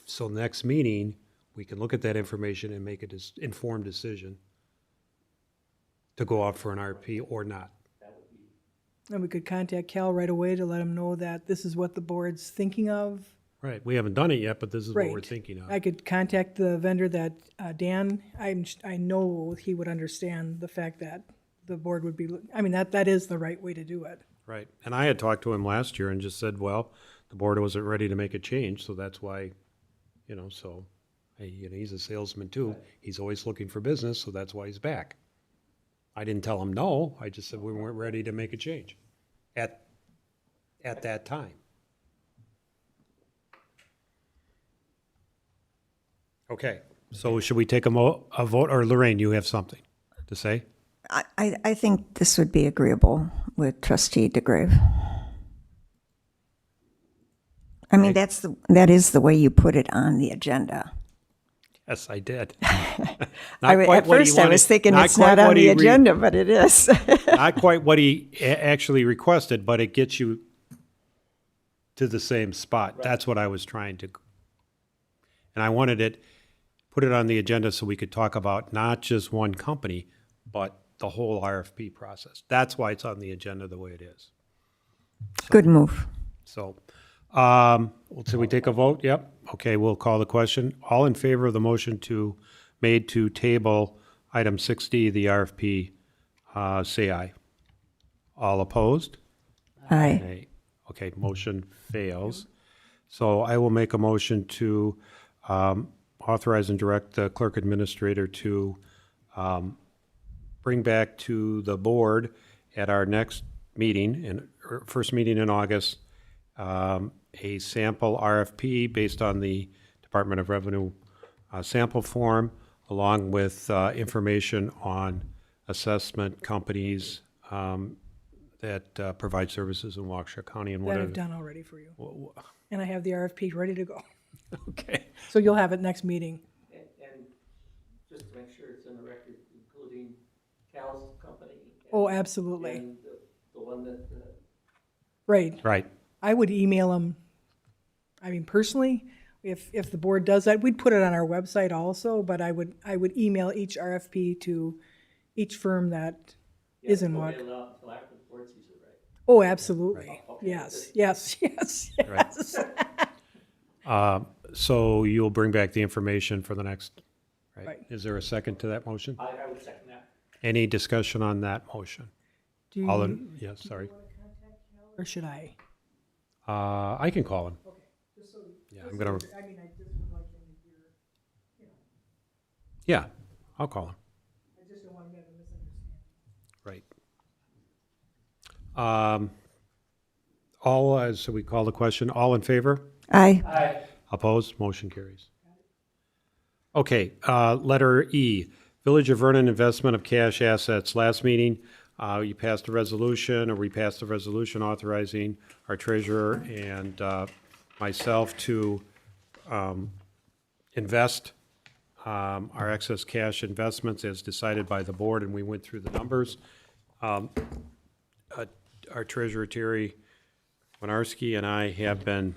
A: So next meeting, we can look at that information and make an informed decision to go out for an RFP or not.
E: And we could contact Cal right away to let him know that this is what the board's thinking of.
A: Right, we haven't done it yet, but this is what we're
E: Right.
A: thinking of.
E: I could contact the vendor that, Dan, I know he would understand the fact that the board would be, that is the right way to do it.
A: Right, and I had talked to him last year and just said, well, the board wasn't ready to make a change, so that's why, he's a salesman too. He's always looking for business, so that's why he's back. I didn't tell him no, I just said we weren't ready to make a change at that time. Okay, so should we take a vote, or Lorraine, you have something to say?
D: I think this would be agreeable with trustee DeGrave. That is the way you put it on the agenda.
A: Yes, I did.
D: At first I was thinking it's not on the agenda, but it is.
A: Not quite what he actually requested, but it gets you to the same spot. That's what I was trying to. And I wanted put it on the agenda so we could talk about not just one company, but the whole RFP process. That's why it's on the agenda the way it is.
D: Good move.
A: So, should we take a vote? Yep. Okay, we'll call the question. All in favor of the motion made to table item 6D, the RFP, say aye. All opposed?
D: Aye.
A: Nay. Okay, motion fails. So I will make a motion to authorize and direct the clerk administrator to bring back to the board at our next meeting, first meeting in August, a sample RFP based on the Department of Revenue sample form, along with information on assessment companies that provide services in Waukesha County and
E: That
A: whatever.
E: I've done already for you. And I have the RFP ready to go.
A: Okay.
E: So you'll have it next meeting.
B: And just to make sure it's in the record, including Cal's company.
E: Oh, absolutely.
B: And the one that,
E: Right.
A: Right.
E: I would email them. Personally, if the board does that, we'd put it on our website also, but I would email each RFP to each firm that is in
B: Wauk.
E: Wauk.
B: Until after the board sees it, right?
E: Oh, absolutely.
B: Okay.
E: Yes, yes, yes,
A: Right.
E: yes.
A: So you'll bring back the information for the next, right?
E: Right.
A: Is there a second to that motion?
B: I would second that.
A: Any discussion on that motion?
E: Do
A: All
E: you,
A: in, yes, sorry.
E: or should I?
A: I can call him. Yeah, I'm gonna,
E: I just would like him to hear,
A: yeah, I'll call him,
E: I just don't want to have a misunderstanding.
A: right. So we call the question, all in favor?
D: Aye.
B: Aye.
A: Opposed? Motion carries. Okay, letter E, Village of Vernon investment of cash assets. Last meeting, you passed a resolution, or we passed a resolution authorizing our treasurer and myself to invest our excess cash investments as decided by the board, and we went through the numbers. Our treasurer, Terry Winarski, and I have been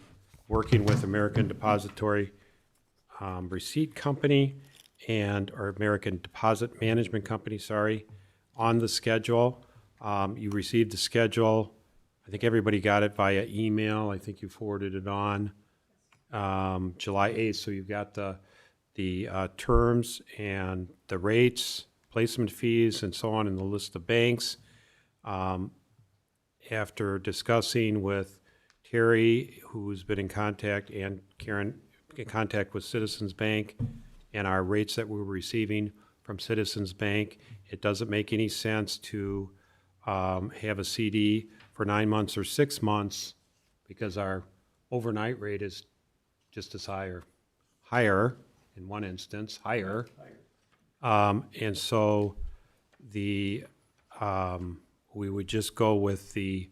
A: working with American Depository Receipt Company or American Deposit Management Company, sorry, on the schedule. You received the schedule. I think everybody got it via email. I think you forwarded it on July 8th, so you've got the terms and the rates, placement fees, and so on, in the list of banks. After discussing with Terry, who's been in contact, and Karen, in contact with Citizens Bank, and our rates that we were receiving from Citizens Bank, it doesn't make any sense to have a CD for 9 months or 6 months, because our overnight rate is just as higher in one instance, higher. And so we would just go with the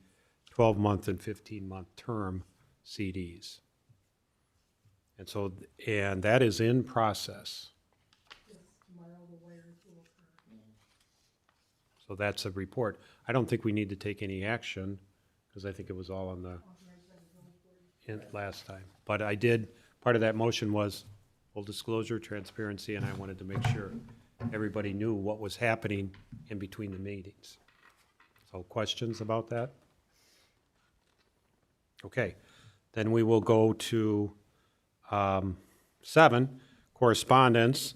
A: 12-month and 15-month term CDs. And so, and that is in process. So that's a report. I don't think we need to take any action, because I think it was all on the last time. But I did, part of that motion was full disclosure, transparency, and I wanted to make sure everybody knew what was happening in between the meetings. So questions about that? Okay, then we will go to 7, correspondence.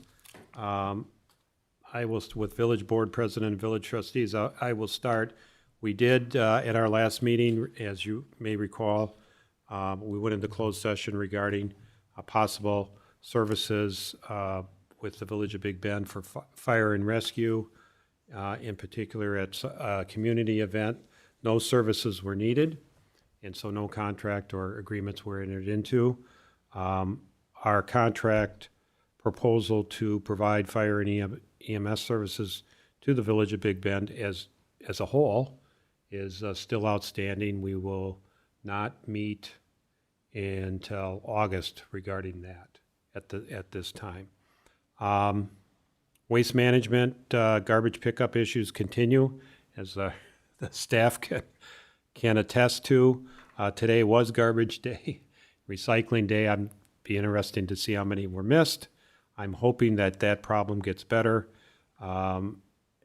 A: I will, with Village Board President and Village Trustees, I will start. We did, at our last meeting, as you may recall, we went into closed session regarding possible services with the Village of Big Bend for fire and rescue, in particular at a community event. No services were needed, and so no contract or agreements were entered into. Our contract proposal to provide fire and EMS services to the Village of Big Bend as a whole is still outstanding. We will not meet until August regarding that at this time. Waste management, garbage pickup issues continue, as the staff can attest to. Today was garbage day, recycling day. I'd be interesting to see how many were missed. I'm hoping that problem gets better. And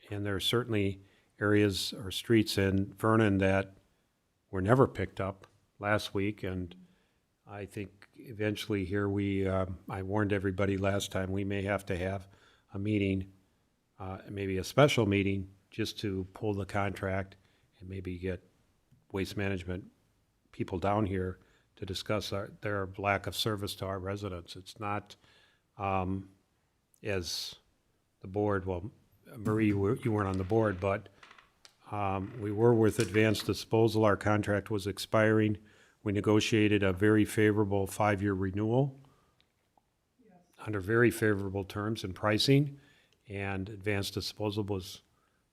A: there are certainly areas or streets in Vernon that were never picked up last week, and I think eventually here I warned everybody last time, we may have to have a meeting, maybe a special meeting, just to pull the contract and maybe get waste management people down here to discuss their lack of service to our residents. It's not, as the board, well, Marie, you weren't on the board, but we were with Advanced Disposal. Our contract was expiring. We negotiated a very favorable 5-year renewal under very favorable terms and pricing, and Advanced Disposal was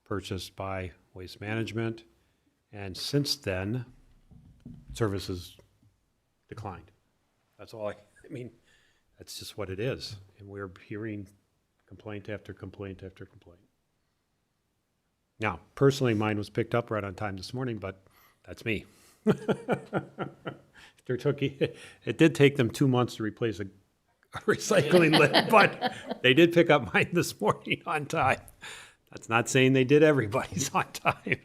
A: purchased by Waste Management, and since then, services declined. That's all I mean, that's just what it is, and we're hearing complaint after complaint after complaint. Now, personally, mine was picked up right on time this morning, but that's me. It did take them 2 months to replace a recycling lid, but they did pick up mine this morning on time. That's not saying they did everybody's on time.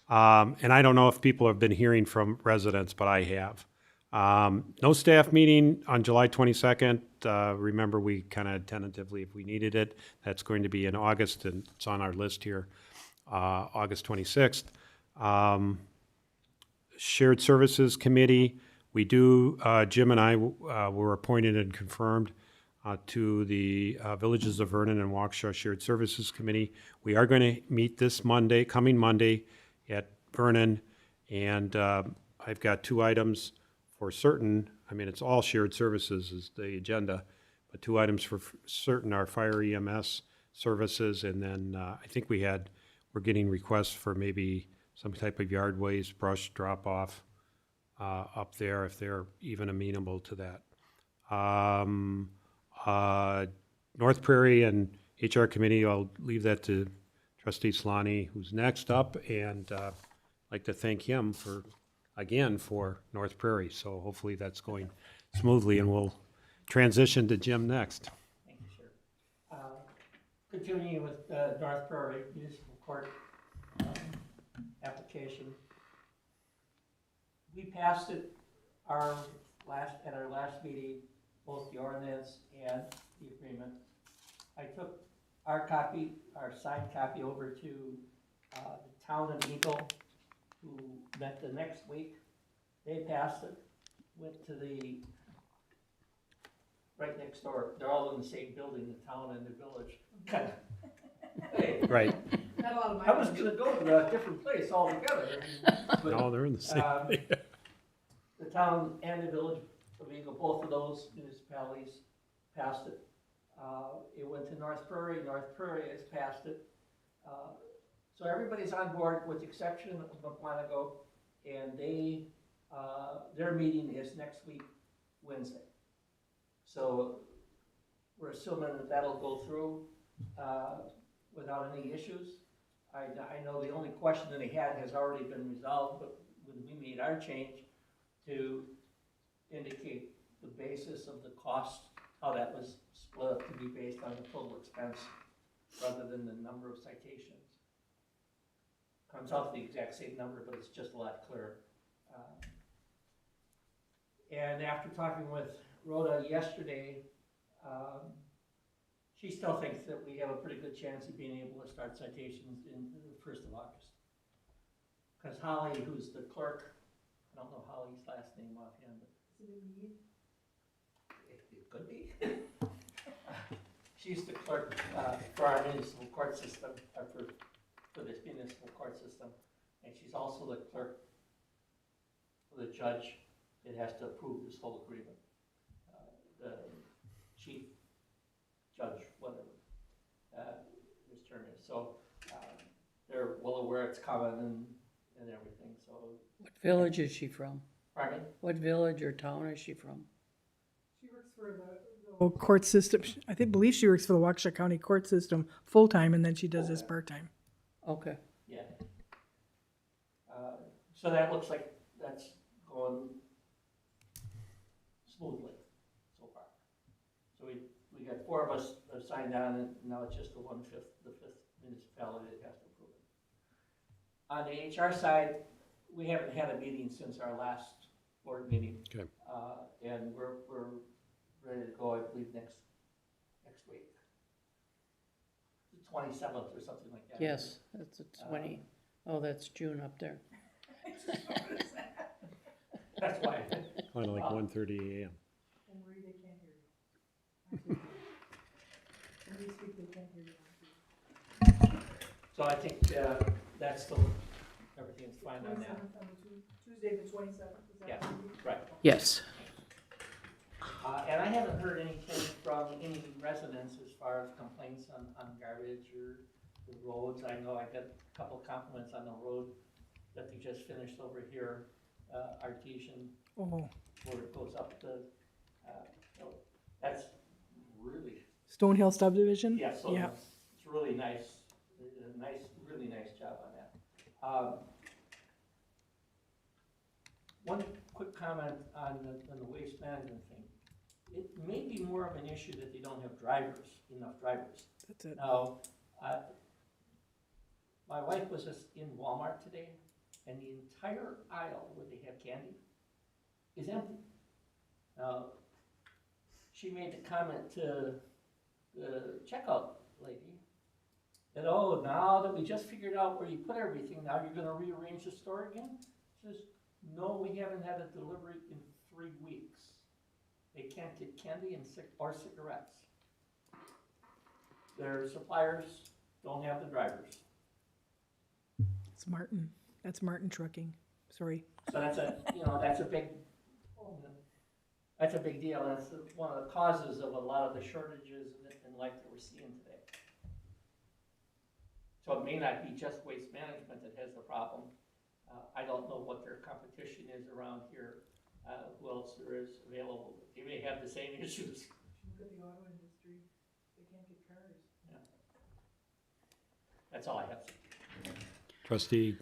A: And I don't know if people have been hearing from residents, but I have. No staff meeting on July 22nd. Remember, we kind of tentatively, if we needed it, that's going to be in August, and it's on our list here, August 26th. Shared Services Committee, we do, Jim and I were appointed and confirmed to the Villages of Vernon and Waukesha Shared Services Committee. We are going to meet this Monday, coming Monday, at Vernon, and I've got 2 items for certain. I mean, it's all shared services is the agenda, but 2 items for certain are fire EMS services, and then I think we're getting requests for maybe some type of yard waste, brush drop-off up there, if they're even amenable to that. North Prairie and HR Committee, I'll leave that to Trustee Solani, who's next up, and I'd like to thank him for, again, for North Prairie. So hopefully that's going smoothly, and we'll transition to Jim next.
B: Thank you, sir. Continuing with North Prairie Municipal Court application. We passed it at our last meeting, both the ordinance and the agreement. I took our signed copy over to the town of Eagle, who met the next week. They passed it, went to the right next door. They're all in the same building, the town and the village. Hey,
A: Right.
F: Not a lot of
B: I was gonna go to a different place altogether. but,
A: No, they're in the same.
B: The town and the village of Eagle, both of those municipalities passed it. It went to North Prairie has passed it. So everybody's on board with the exception of Monaco, and they, their meeting is next week, Wednesday. So we're assuming that that'll go through without any issues. I know the only question that they had has already been resolved, but when we made our change to indicate the basis of the cost, how that was split to be based on the total expense rather than the number of citations. Comes out to the exact same number, but it's just a lot clearer. And after talking with Rhoda yesterday, she still thinks that we have a pretty good chance of being able to start citations in the 1st of August. Because Holly, who's the clerk, I don't know Holly's last name offhand, but it could be. She's the clerk for our municipal court system, for this municipal court system, and she's also the clerk for the judge that has to approve this whole agreement. The chief judge, whatever his term is. So they're well aware it's coming and everything. So.
G: What village is she from?
B: Pardon me?
G: What village or town is she from?
E: She works for the court system. I believe she works for the Waukesha County court system full-time, and then she does this part-time.
G: Okay.
B: Yeah. So that looks like that's going smoothly so far. So we got 4 of us that signed on, and now it's just the 5th municipality that has to approve it. On the HR side, we haven't had a meeting since our last board meeting.
A: Okay.
B: And we're ready to go, I believe, next week. The 27th or something like that.
G: Yes, that's a 20. Oh, that's June up there.
B: That's why.
A: Kind of like 1:30 a.m.
E: And Marie, they can't hear you. When you speak, they can't hear you.
B: So I think that's still, everything's fine on that.
E: Tuesday the 27th, is that?
B: Yeah, right.
G: Yes.
B: And I haven't heard anything from any residents as far as complaints on garbage or the roads. I know I got a couple compliments on the road that they just finished over here, Artesian,
E: Oh,
B: where it goes up the, so that's really,
E: Stonehill subdivision?
B: yeah, so
E: Yeah.
B: it's really nice, really nice job on that. One quick comment on the waste management thing. It may be more of an issue that they don't have enough drivers.
E: That's it.
B: Now, my wife was just in Walmart today, and the entire aisle where they have candy is empty. Now, she made the comment to the checkout lady that, oh, now that we just figured out where you put everything, now you're gonna rearrange the store again? She says, no, we haven't had a delivery in 3 weeks. They can't get candy or cigarettes. Their suppliers don't have the drivers.
E: It's Martin. That's Martin Trucking. Sorry.
B: So that's a big deal. And it's one of the causes of a lot of the shortages in life that we're seeing today. So it may not be just waste management that has the problem. I don't know what their competition is around here, who else there is available. They may have the same issues.
E: Look at the auto industry. They
B: That's all I have.
A: Trustee,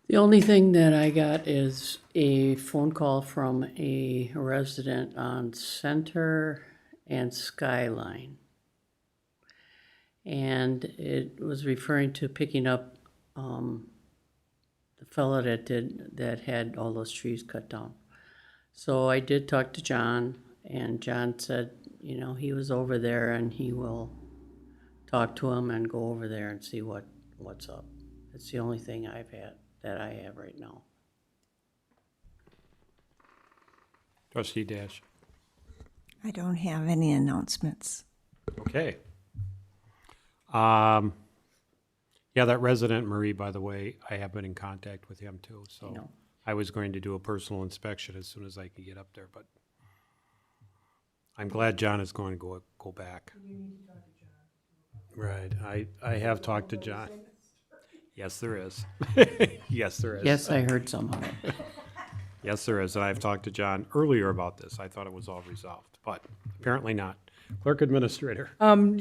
G: The only thing that I got is a phone call from a resident on Center and Skyline. And it was referring to picking up, the fellow that had all those trees cut down. So I did talk to John, and John said, you know, he was over there and he will talk to him and go over there and see what's up. It's the only thing that I have right now.
A: Trustee Dash.
D: I don't have any announcements.
A: Okay. Yeah, that resident, Marie, by the way, I have been in contact with him too, so
G: know.
A: I was going to do a personal inspection as soon as I could get up there, but I'm glad John is going to go back. Right, I have talked to John. Yes, there is. Yes, there is.
G: Yes, I heard some of it.
A: Yes, there is, and I've talked to John earlier about this. I thought it was all resolved, but apparently not. Clerk Administrator.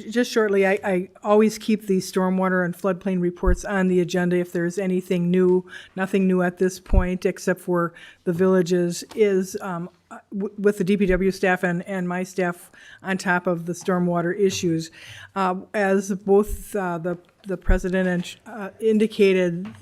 E: Just shortly, I always keep the stormwater and floodplain reports on the agenda if there's anything new. Nothing new at this point, except for the villages is, with the DPW staff and my staff on top of the stormwater issues. As both the president indicated,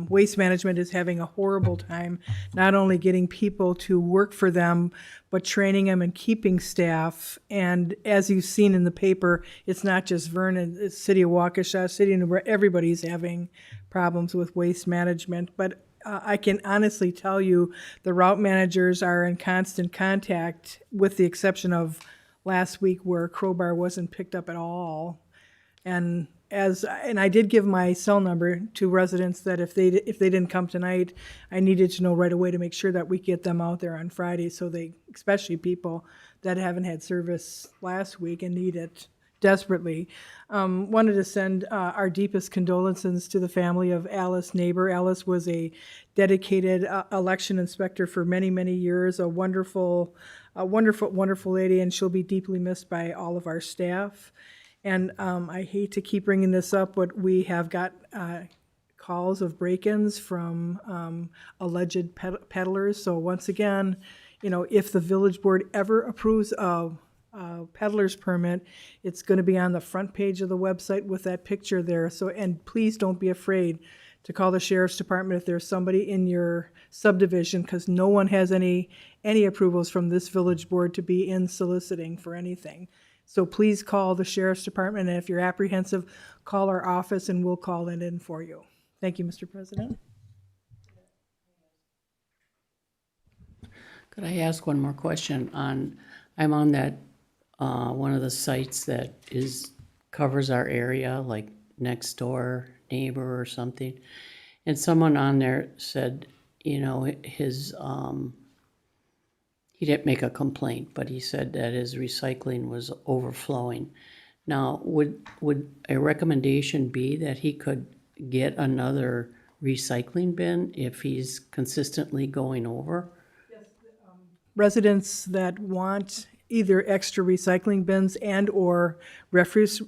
E: Waste Management is having a horrible time, not only getting people to work for them, but training them and keeping staff. And as you've seen in the paper, it's not just Vernon, it's City of Waukesha, City of New Braunfels, everybody's having problems with Waste Management. But I can honestly tell you, the route managers are in constant contact, with the exception of last week where Crowbar wasn't picked up at all. And I did give my cell number to residents that if they didn't come tonight, I needed to know right away to make sure that we get them out there on Friday, so they, especially people that haven't had service last week and need it desperately. Wanted to send our deepest condolences to the family of Alice Neighbor. Alice was a dedicated election inspector for many, many years, a wonderful lady, and she'll be deeply missed by all of our staff. And I hate to keep bringing this up, but we have got calls of break-ins from alleged peddlers. So once again, you know, if the village board ever approves a peddler's permit, it's going to be on the front page of the website with that picture there. So, and please don't be afraid to call the sheriff's department if there's somebody in your subdivision, because no one has any approvals from this village board to be in soliciting for anything. So please call the sheriff's department, and if you're apprehensive, call our office and we'll call it in for you. Thank you, Mr. President.
G: Could I ask one more question? I'm on that, one of the sites that covers our area, like next door neighbor or something. And someone on there said, you know, he didn't make a complaint, but he said that his recycling was overflowing. Now, would a recommendation be that he could get another recycling bin if he's consistently going over?
E: Residents that want either extra recycling bins and or refuse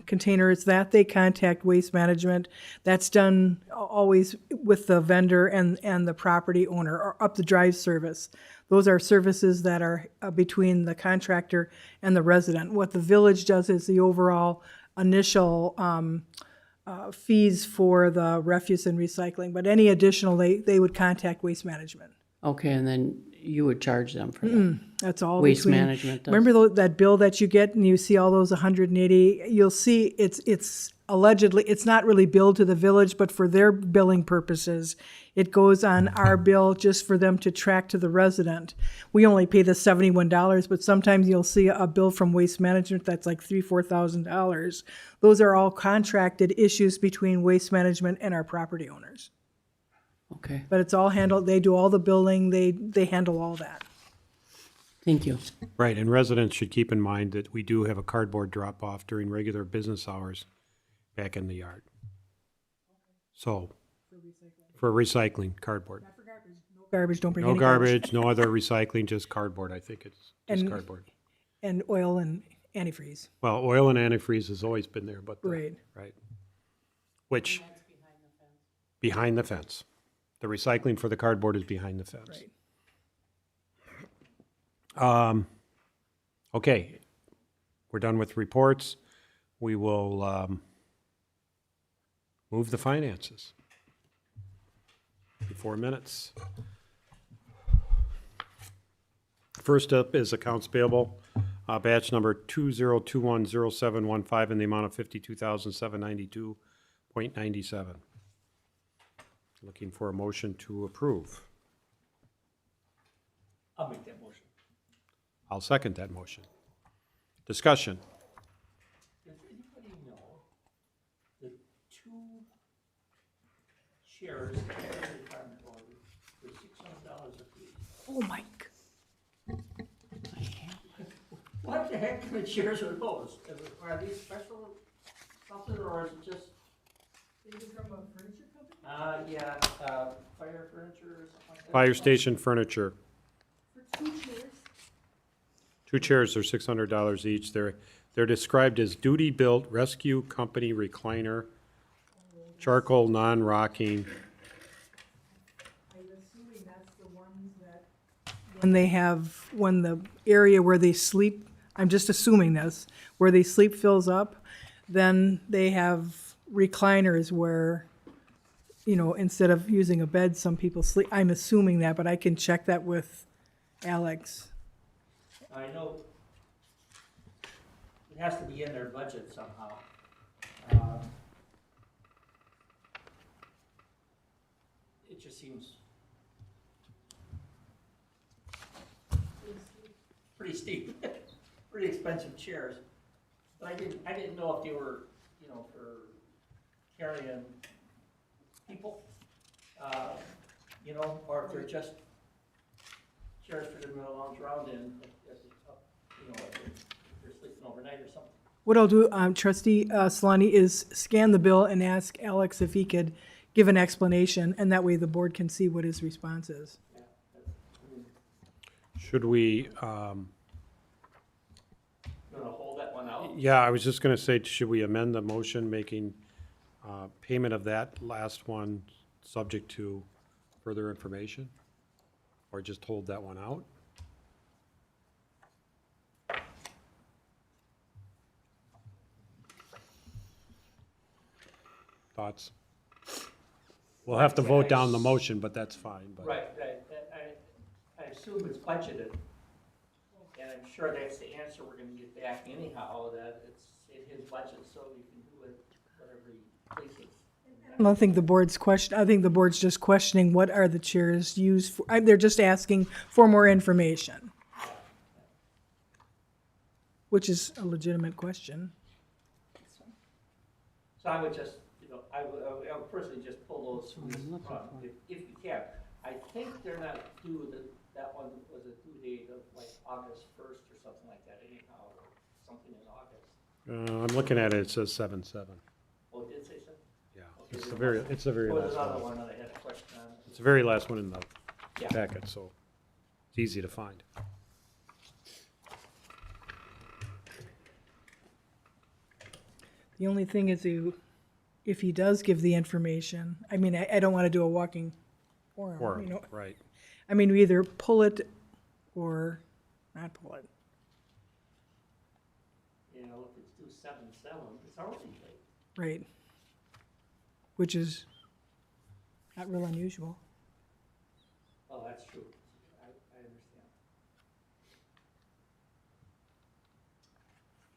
E: containers, that they contact Waste Management. That's done always with the vendor and the property owner, or up the drive service. Those are services that are between the contractor and the resident. What the village does is the overall initial fees for the refuse and recycling, but any additional, they would contact Waste Management.
G: Okay, and then you would charge them for that?
E: That's all
G: Waste
E: between.
G: Management does?
E: Remember that bill that you get and you see all those 180? You'll see it's allegedly, it's not really billed to the village, but for their billing purposes, it goes on our bill just for them to track to the resident. We only pay the $71, but sometimes you'll see a bill from Waste Management that's like $3,000–4,000. Those are all contracted issues between Waste Management and our property owners.
G: Okay,
E: But it's all handled, they do all the billing, they handle all that.
G: thank you.
A: Right, and residents should keep in mind that we do have a cardboard drop-off during regular business hours back in the yard. So, for recycling, cardboard.
E: No garbage, don't bring
A: No
E: any garbage.
A: garbage, no other recycling, just cardboard. I think it's just
E: And-
A: cardboard.
E: And oil and antifreeze.
A: Well, oil and antifreeze has always been there, but.
E: Right.
A: Right. which,
G: That's behind the fence.
A: behind the fence. The recycling for the cardboard is behind the fence.
E: Right.
A: Okay, we're done with reports. We will move the finances. 4 minutes. First up is accounts payable, batch number 20210715 in the amount of 52,792.97. Looking for a motion to approve.
B: I'll make that motion.
A: I'll second that motion. Discussion.
B: Does anybody know the two chairs that the fire department ordered for $600 apiece?
E: Oh, Mike.
B: What the heck kind of chairs are those? Are these special something, or is it just?
E: Is it from a furniture company?
B: Yeah, fire furniture or something like that?
A: Fire station furniture.
E: For 2 chairs?
A: 2 chairs are $600 each. They're described as duty-built rescue company recliner, charcoal non-rocking.
E: I'm assuming that's the ones that. When the area where they sleep, I'm just assuming this, where they sleep fills up, then they have recliners where, instead of using a bed, some people sleep. I'm assuming that, but I can check that with Alex.
B: I know it has to be in their budget somehow. It just seems pretty steep, pretty expensive chairs. But I didn't know if they were, for carrying people, or if they're just chairs for them to lounge around in, if they're sleeping overnight or something.
E: What I'll do, Trustee Solani, is scan the bill and ask Alex if he could give an explanation, and that way the board can see what his response is.
A: Should we,
B: You wanna hold that one out?
A: yeah, I was just going to say, should we amend the motion making payment of that last one subject to further information? Or just hold that one out? Thoughts? We'll have to vote down the motion, but that's fine. But
B: Right. I assume it's budgeted, and I'm sure that's the answer we're gonna get back anyhow, that it's in his budget, so you can do it whatever he pleases.
E: I don't think the board's I think the board's just questioning what are the chairs used for. They're just asking for more information, which is a legitimate question.
B: So I would just, I would personally just pull those from this front, if you can. I think they're not due, that one was a due date of like August 1st or something like that anyhow, or something in August.
A: I'm looking at it, it says 7/7.
B: Oh, it did say so?
A: Yeah,
B: Okay,
A: it's
B: there
A: the very,
B: was-
A: it's the very
B: There was
A: last
B: another
A: one.
B: one that I had a question on.
A: It's the very last one in the
B: Yeah.
A: packet, so it's easy to find.
E: The only thing is, if he does give the information, I mean, I don't want to do a walking forum,
A: Or, right.
E: I mean, we either pull it or not pull it.
B: If it's due 7/7, it's already late.
E: Right. Which is not real unusual.
B: Oh, that's true. I understand.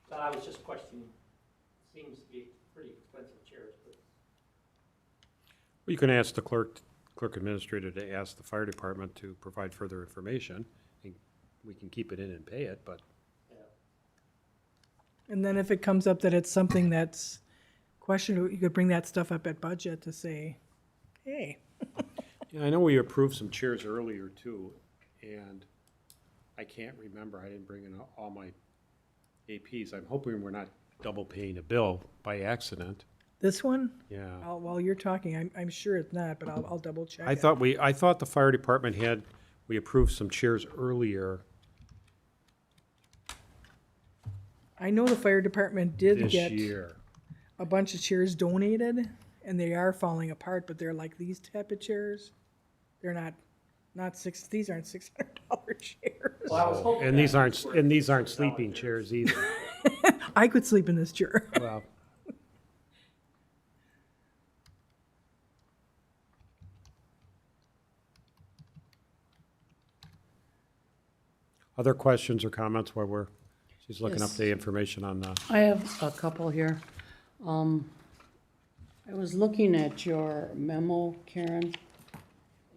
B: But I was just questioning, seems to be pretty expensive chairs, but
A: Well, you can ask the clerk administrator to ask the fire department to provide further information. And we can keep it in and pay it, but
B: yeah.
E: And then if it comes up that it's something that's questionable, you could bring that stuff up at budget to say, hey,
A: yeah, I know we approved some chairs earlier too, and I can't remember, I didn't bring in all my APs. I'm hoping we're not double paying a bill by accident.
E: this one,
A: Yeah.
E: while you're talking, I'm sure it's not, but I'll double check
A: I
E: it.
A: thought the fire department we approved some chairs earlier
E: I know the fire department did
A: this
E: get
A: year.
E: a bunch of chairs donated, and they are falling apart, but they're like these type of chairs. They're these aren't $600 chairs.
B: Well, I was hoping
A: And
B: that
A: these aren't sleeping chairs either.
E: I could sleep in this chair.
A: Well, other questions or comments while she's looking up
G: Yes.
A: the information on the,
G: I have a couple here. I was looking at your memo, Karen,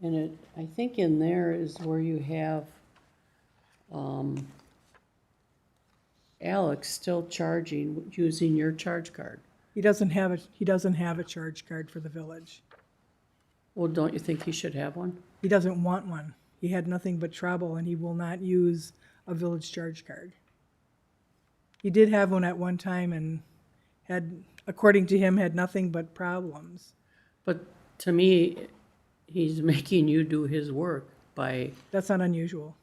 G: and I think in there is where you have, Alex still charging, using your charge card.
E: He doesn't have a charge card for the village.
G: Well, don't you think he should have one?
E: He doesn't want one. He had nothing but trouble, and he will not use a village charge card. He did have one at one time and had, according to him, had nothing but problems.
G: But to me, he's making you do his work by,
E: That's not unusual.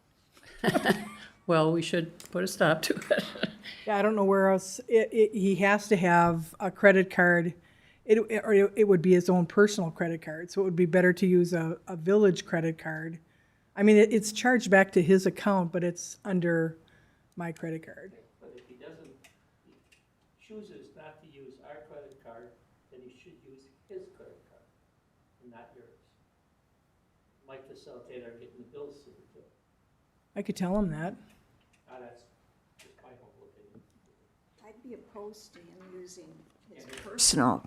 G: well, we should put a stop to it.
E: Yeah, I don't know where else, he has to have a credit card. Or it would be his own personal credit card, so it would be better to use a village credit card. I mean, it's charged back to his account, but it's under my credit card.
B: But if he chooses not to use our credit card, then he should use his credit card and not yours. Might facilitate our getting the bills sooner too.
E: I could tell him that.
B: That's just my humble opinion.
D: I'd be opposed to him using his personal.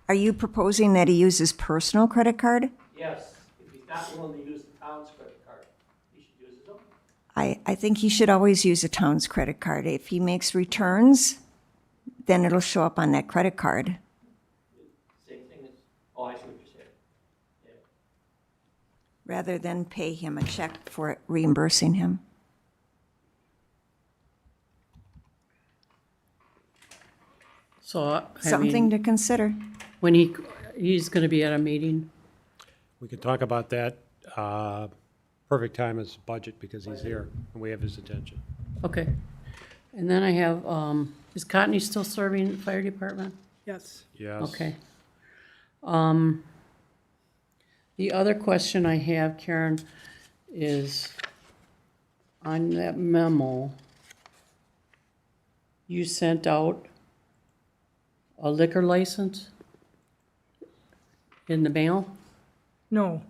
D: Are you proposing that he uses personal credit card?
B: Yes, if he's not willing to use the town's credit card, he should use his own.
D: I think he should always use a town's credit card. If he makes returns, then it'll show up on that credit card.
B: Same thing as, oh, I see what you're saying. Yeah.
D: Rather than pay him a check for reimbursing him.
G: So, I
D: Something
G: mean,
D: to consider.
G: when he's gonna be at a meeting,
A: we can talk about that. Perfect time is budget because he's here and we have his attention.
G: okay. And then I have, is Cotney still serving the fire department?
E: Yes.
A: Yes.
G: Okay. The other question I have, Karen, is on that memo, you sent out a liquor license in the mail?
E: No,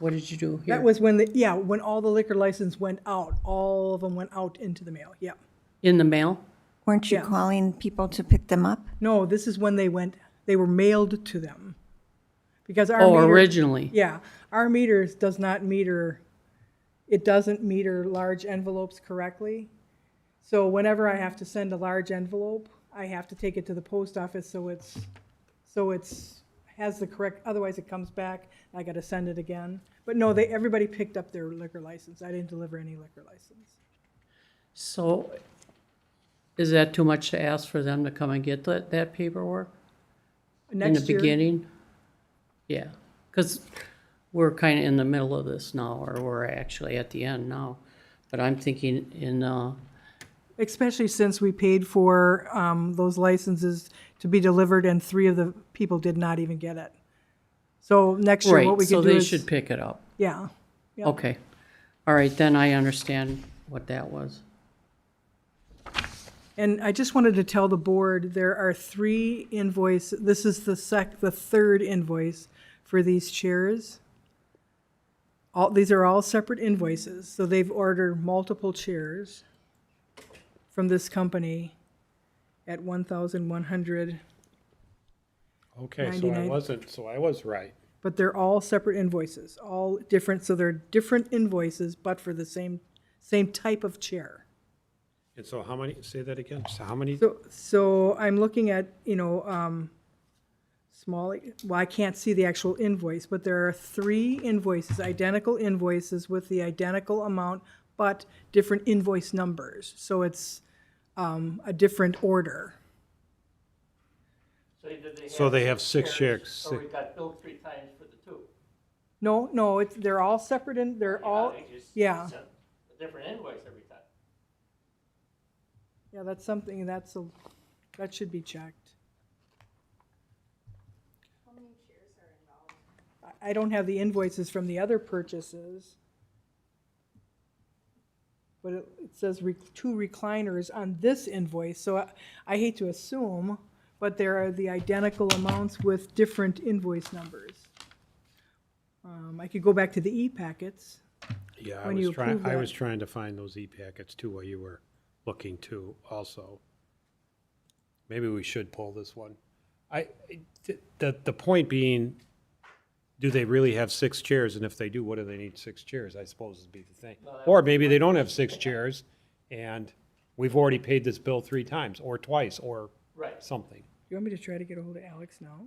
G: What did you do here?
E: that was when when all the liquor license went out, all of them went out into the mail, yeah.
G: In the mail?
D: Weren't you
E: Yes.
D: calling people to pick them up?
E: No, this is when they were mailed to them. Because our
G: Oh,
E: meter.
G: originally?
E: Yeah, our meters doesn't meter large envelopes correctly. So whenever I have to send a large envelope, I have to take it to the post office so it's has the correct, otherwise it comes back, I gotta send it again. But no, everybody picked up their liquor license. I didn't deliver any liquor license.
G: So, is that too much to ask for them to come and get that paperwork? In the
E: Next year,
G: beginning? Yeah, because we're kind of in the middle of this now, or we're actually at the end now. But I'm thinking
E: especially since we paid for those licenses to be delivered and 3 of the people did not even get it. So next year, what
G: right,
E: we
G: so
E: could do
G: they
E: is.
G: should pick it up.
E: Yeah. Yep.
G: Okay. All right, then I understand what that was.
E: And I just wanted to tell the board, there are 3 invoices. This is the third invoice for these chairs. These are all separate invoices, so they've ordered multiple chairs from this company at $1,100,
A: Okay, so
E: 99.
A: I was right.
E: but they're all separate invoices, all different, so they're different invoices, but for the same type of chair.
A: And so how many, say that again? So how many?
E: So I'm looking at, small, well, I can't see the actual invoice, but there are 3 invoices, identical invoices with the identical amount, but different invoice numbers. So it's a different order.
B: So
A: they have 6 chairs.
B: So we got billed 3 times for the 2.
E: No, they're all separate and they're all,
B: They just
E: yeah.
B: sent a different invoice every time.
E: Yeah, that's something, that should be checked. I don't have the invoices from the other purchases. But it says 2 recliners on this invoice, so I hate to assume, but there are the identical amounts with different invoice numbers. I could go back to the e-packets.
A: Yeah,
E: When you approve
A: I
E: that.
A: was trying to find those e-packets too while you were looking too also. Maybe we should pull this one. The point being, do they really have 6 chairs? And if they do, what do they need 6 chairs? I suppose would be the thing. Or maybe they don't have 6 chairs and we've already paid this bill 3 times or twice or
B: Right.
A: something.
E: You want me to try to get a hold of Alex now?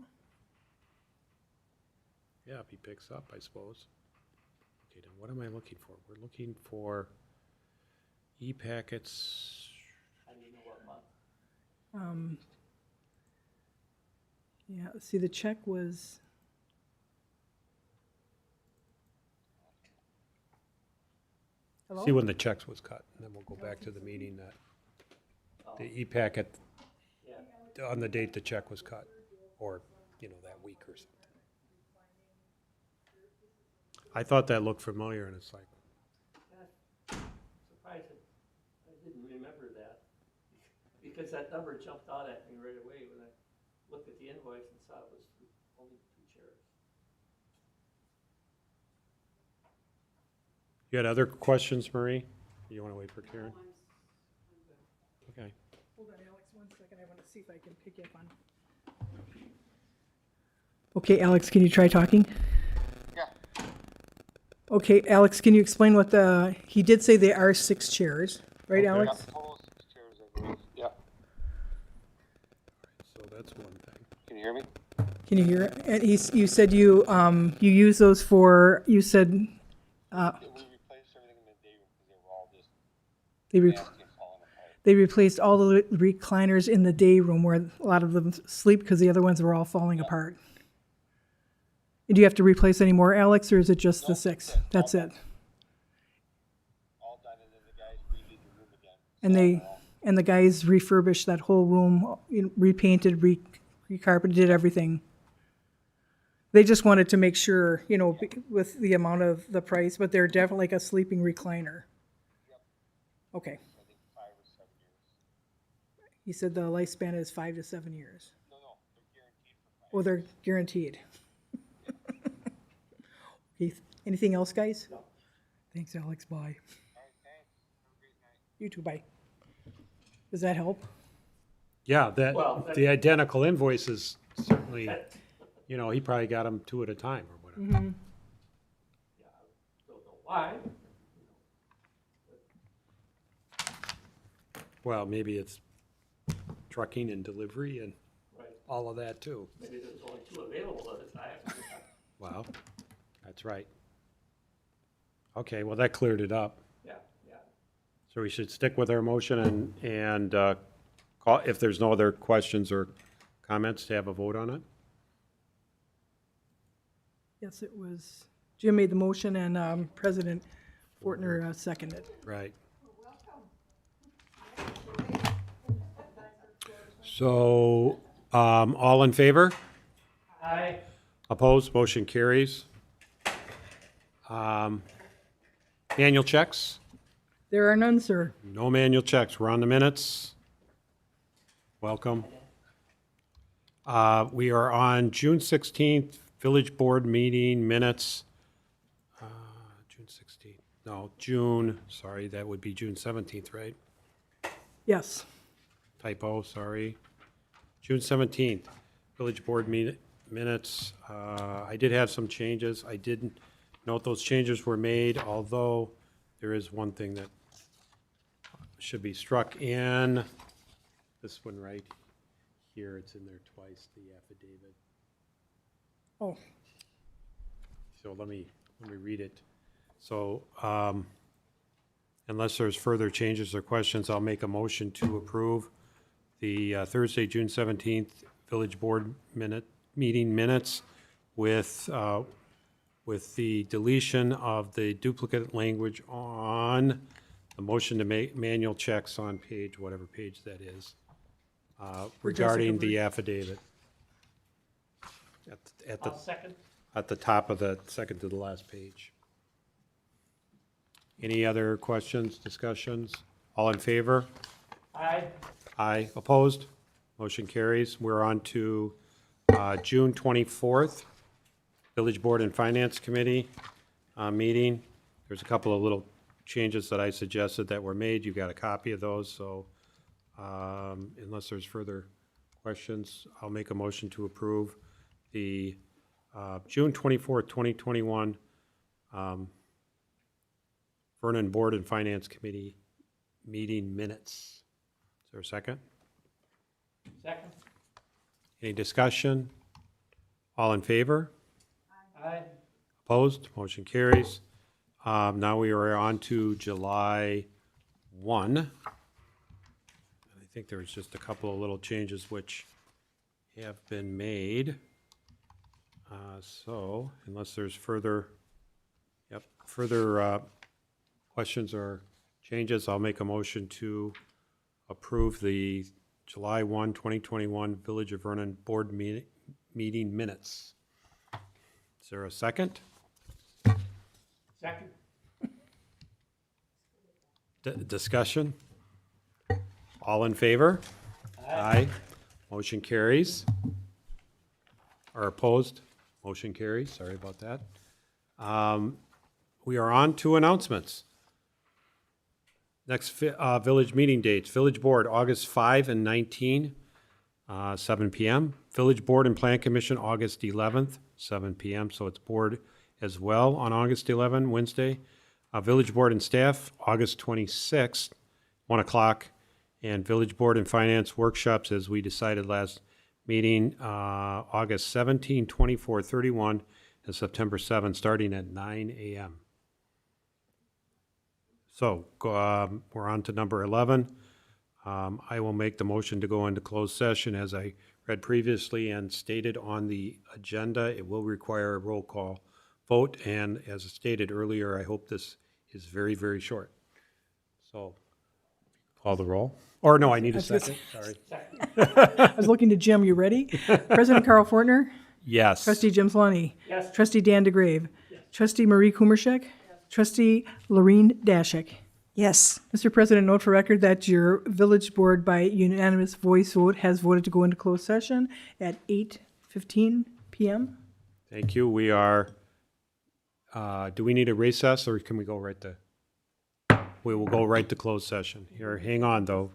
A: Yeah, if he picks up, I suppose. Okay, then what am I looking for? We're looking for e-packets.
B: I didn't know what month.
E: Yeah, see, the check was, hello?
A: See when the checks was cut, and then we'll go back to the meeting that, the e-packet
B: Yeah.
A: on the date the check was cut, or, that week or something. I thought that looked familiar, and it's like,
B: Surprising. I didn't remember that. Because that number jumped out at me right away when I looked at the invoice and saw it was only 2 chairs.
A: you had other questions, Marie? You want to wait for Karen? Okay.
E: Hold on, Alex, 1 second, I want to see if I can pick you up on. Okay, Alex, can you try talking?
H: Yeah.
E: Okay, Alex, can you explain what he did say there are 6 chairs, right,
A: Okay.
E: Alex?
H: Total 6 chairs, I believe. Yeah.
A: So that's one thing.
H: Can you hear me?
E: Can you hear it? And you said you use those for, you said,
H: We replaced everything in the day room because they were all just
E: they
H: nasty and falling apart.
E: They replaced all the recliners in the day room where a lot of them sleep because the other ones were all falling apart. And do you have to replace any more, Alex, or is it just the 6? That's it.
H: All done, and then the guys redid the room again.
E: And the guys refurbished that whole room, repainted, recarpeted, did everything. They just wanted to make sure, with the amount of the price, but they're definitely like a sleeping recliner. Okay.
H: I think 5 or 7 years.
E: He said the lifespan is 5 to 7 years.
H: No, they're guaranteed for 5.
E: Oh, they're guaranteed. Okay, anything else, guys?
B: No.
E: Thanks, Alex. Bye.
H: All right, thanks. Have a great night.
E: You too, bye. Does that help?
A: Yeah,
B: Well,
A: the identical invoices certainly,
B: That,
A: he probably got them 2 at a time or whatever.
B: yeah, I don't know why.
A: Well, maybe it's trucking and delivery and
B: Right.
A: all of that too.
B: Maybe there's only 2 available at a time.
A: Wow, that's right. Okay, well, that cleared it up.
B: Yeah, yeah.
A: So we should stick with our motion and call, if there's no other questions or comments, to have a vote on it?
E: Yes, it was, Jim made the motion and President Fortner seconded.
A: Right. So, all in favor?
B: Aye.
A: Opposed? Motion carries. Manual checks?
E: There are none, sir.
A: No manual checks. We're on the minutes. Welcome. We are on June 16th, Village Board meeting minutes. June 16th, no, sorry, that would be June 17th, right?
E: Yes.
A: Typo, sorry. June 17th, Village Board minutes. I did have some changes. I didn't note those changes were made, although there is one thing that should be struck in. This one right here, it's in there twice, the affidavit.
E: Oh,
A: So let me read it. So, unless there's further changes or questions, I'll make a motion to approve the Thursday, June 17th Village Board meeting minutes with the deletion of the duplicate language on the motion to make manual checks on page, whatever page that is, regarding the affidavit. At the
B: I'll second.
A: at the top of the second to the last page. Any other questions, discussions? All in favor?
B: Aye.
A: Aye. Opposed? Motion carries. We're on to June 24th, Village Board and Finance Committee meeting. There's a couple of little changes that I suggested that were made. You've got a copy of those, so unless there's further questions, I'll make a motion to approve the June 24th, 2021 Vernon Board and Finance Committee meeting minutes. Is there a second?
B: Second.
A: Any discussion? All in favor?
B: Aye.
A: Opposed? Motion carries. Now we are on to July 1. And I think there was just a couple of little changes which have been made. So unless there's further questions or changes, I'll make a motion to approve the July 1, 2021 Village of Vernon Board meeting minutes. Is there a second?
B: Second.
A: Discussion? All in favor? Aye. Motion carries. Or opposed? Motion carries. Sorry about that. We are on to announcements. Next village meeting dates. Village Board, August 5 and 19, 7 p.m. Village Board and Plan Commission, August 11th, 7 p.m. So it's board as well on August 11, Wednesday. Village Board and Staff, August 26th, 1 o'clock. And Village Board and Finance workshops, as we decided last meeting, August 17, 24, 31, and September 7, starting at 9 a.m. So we're on to number 11. I will make the motion to go into closed session as I read previously and stated on the agenda. It will require a roll call vote, and as stated earlier, I hope this is very, very short. So call the roll. Or no, I need a second, sorry.
E: I was looking to Jim, you ready? President Carl Fortner,
A: Yes.
E: Trustee Jim Solani,
B: Yes.
E: Trustee Dan DeGrave, Trustee Marie Kumarshek, Trustee Lorene Dashik.
D: Yes.
E: Mr. President, note for record that your village board by unanimous voice vote has voted to go into closed session at 8:15 p.m.
A: Thank you. We are, do we need a recess or can we go right to? We will go right to closed session. Here, hang on though.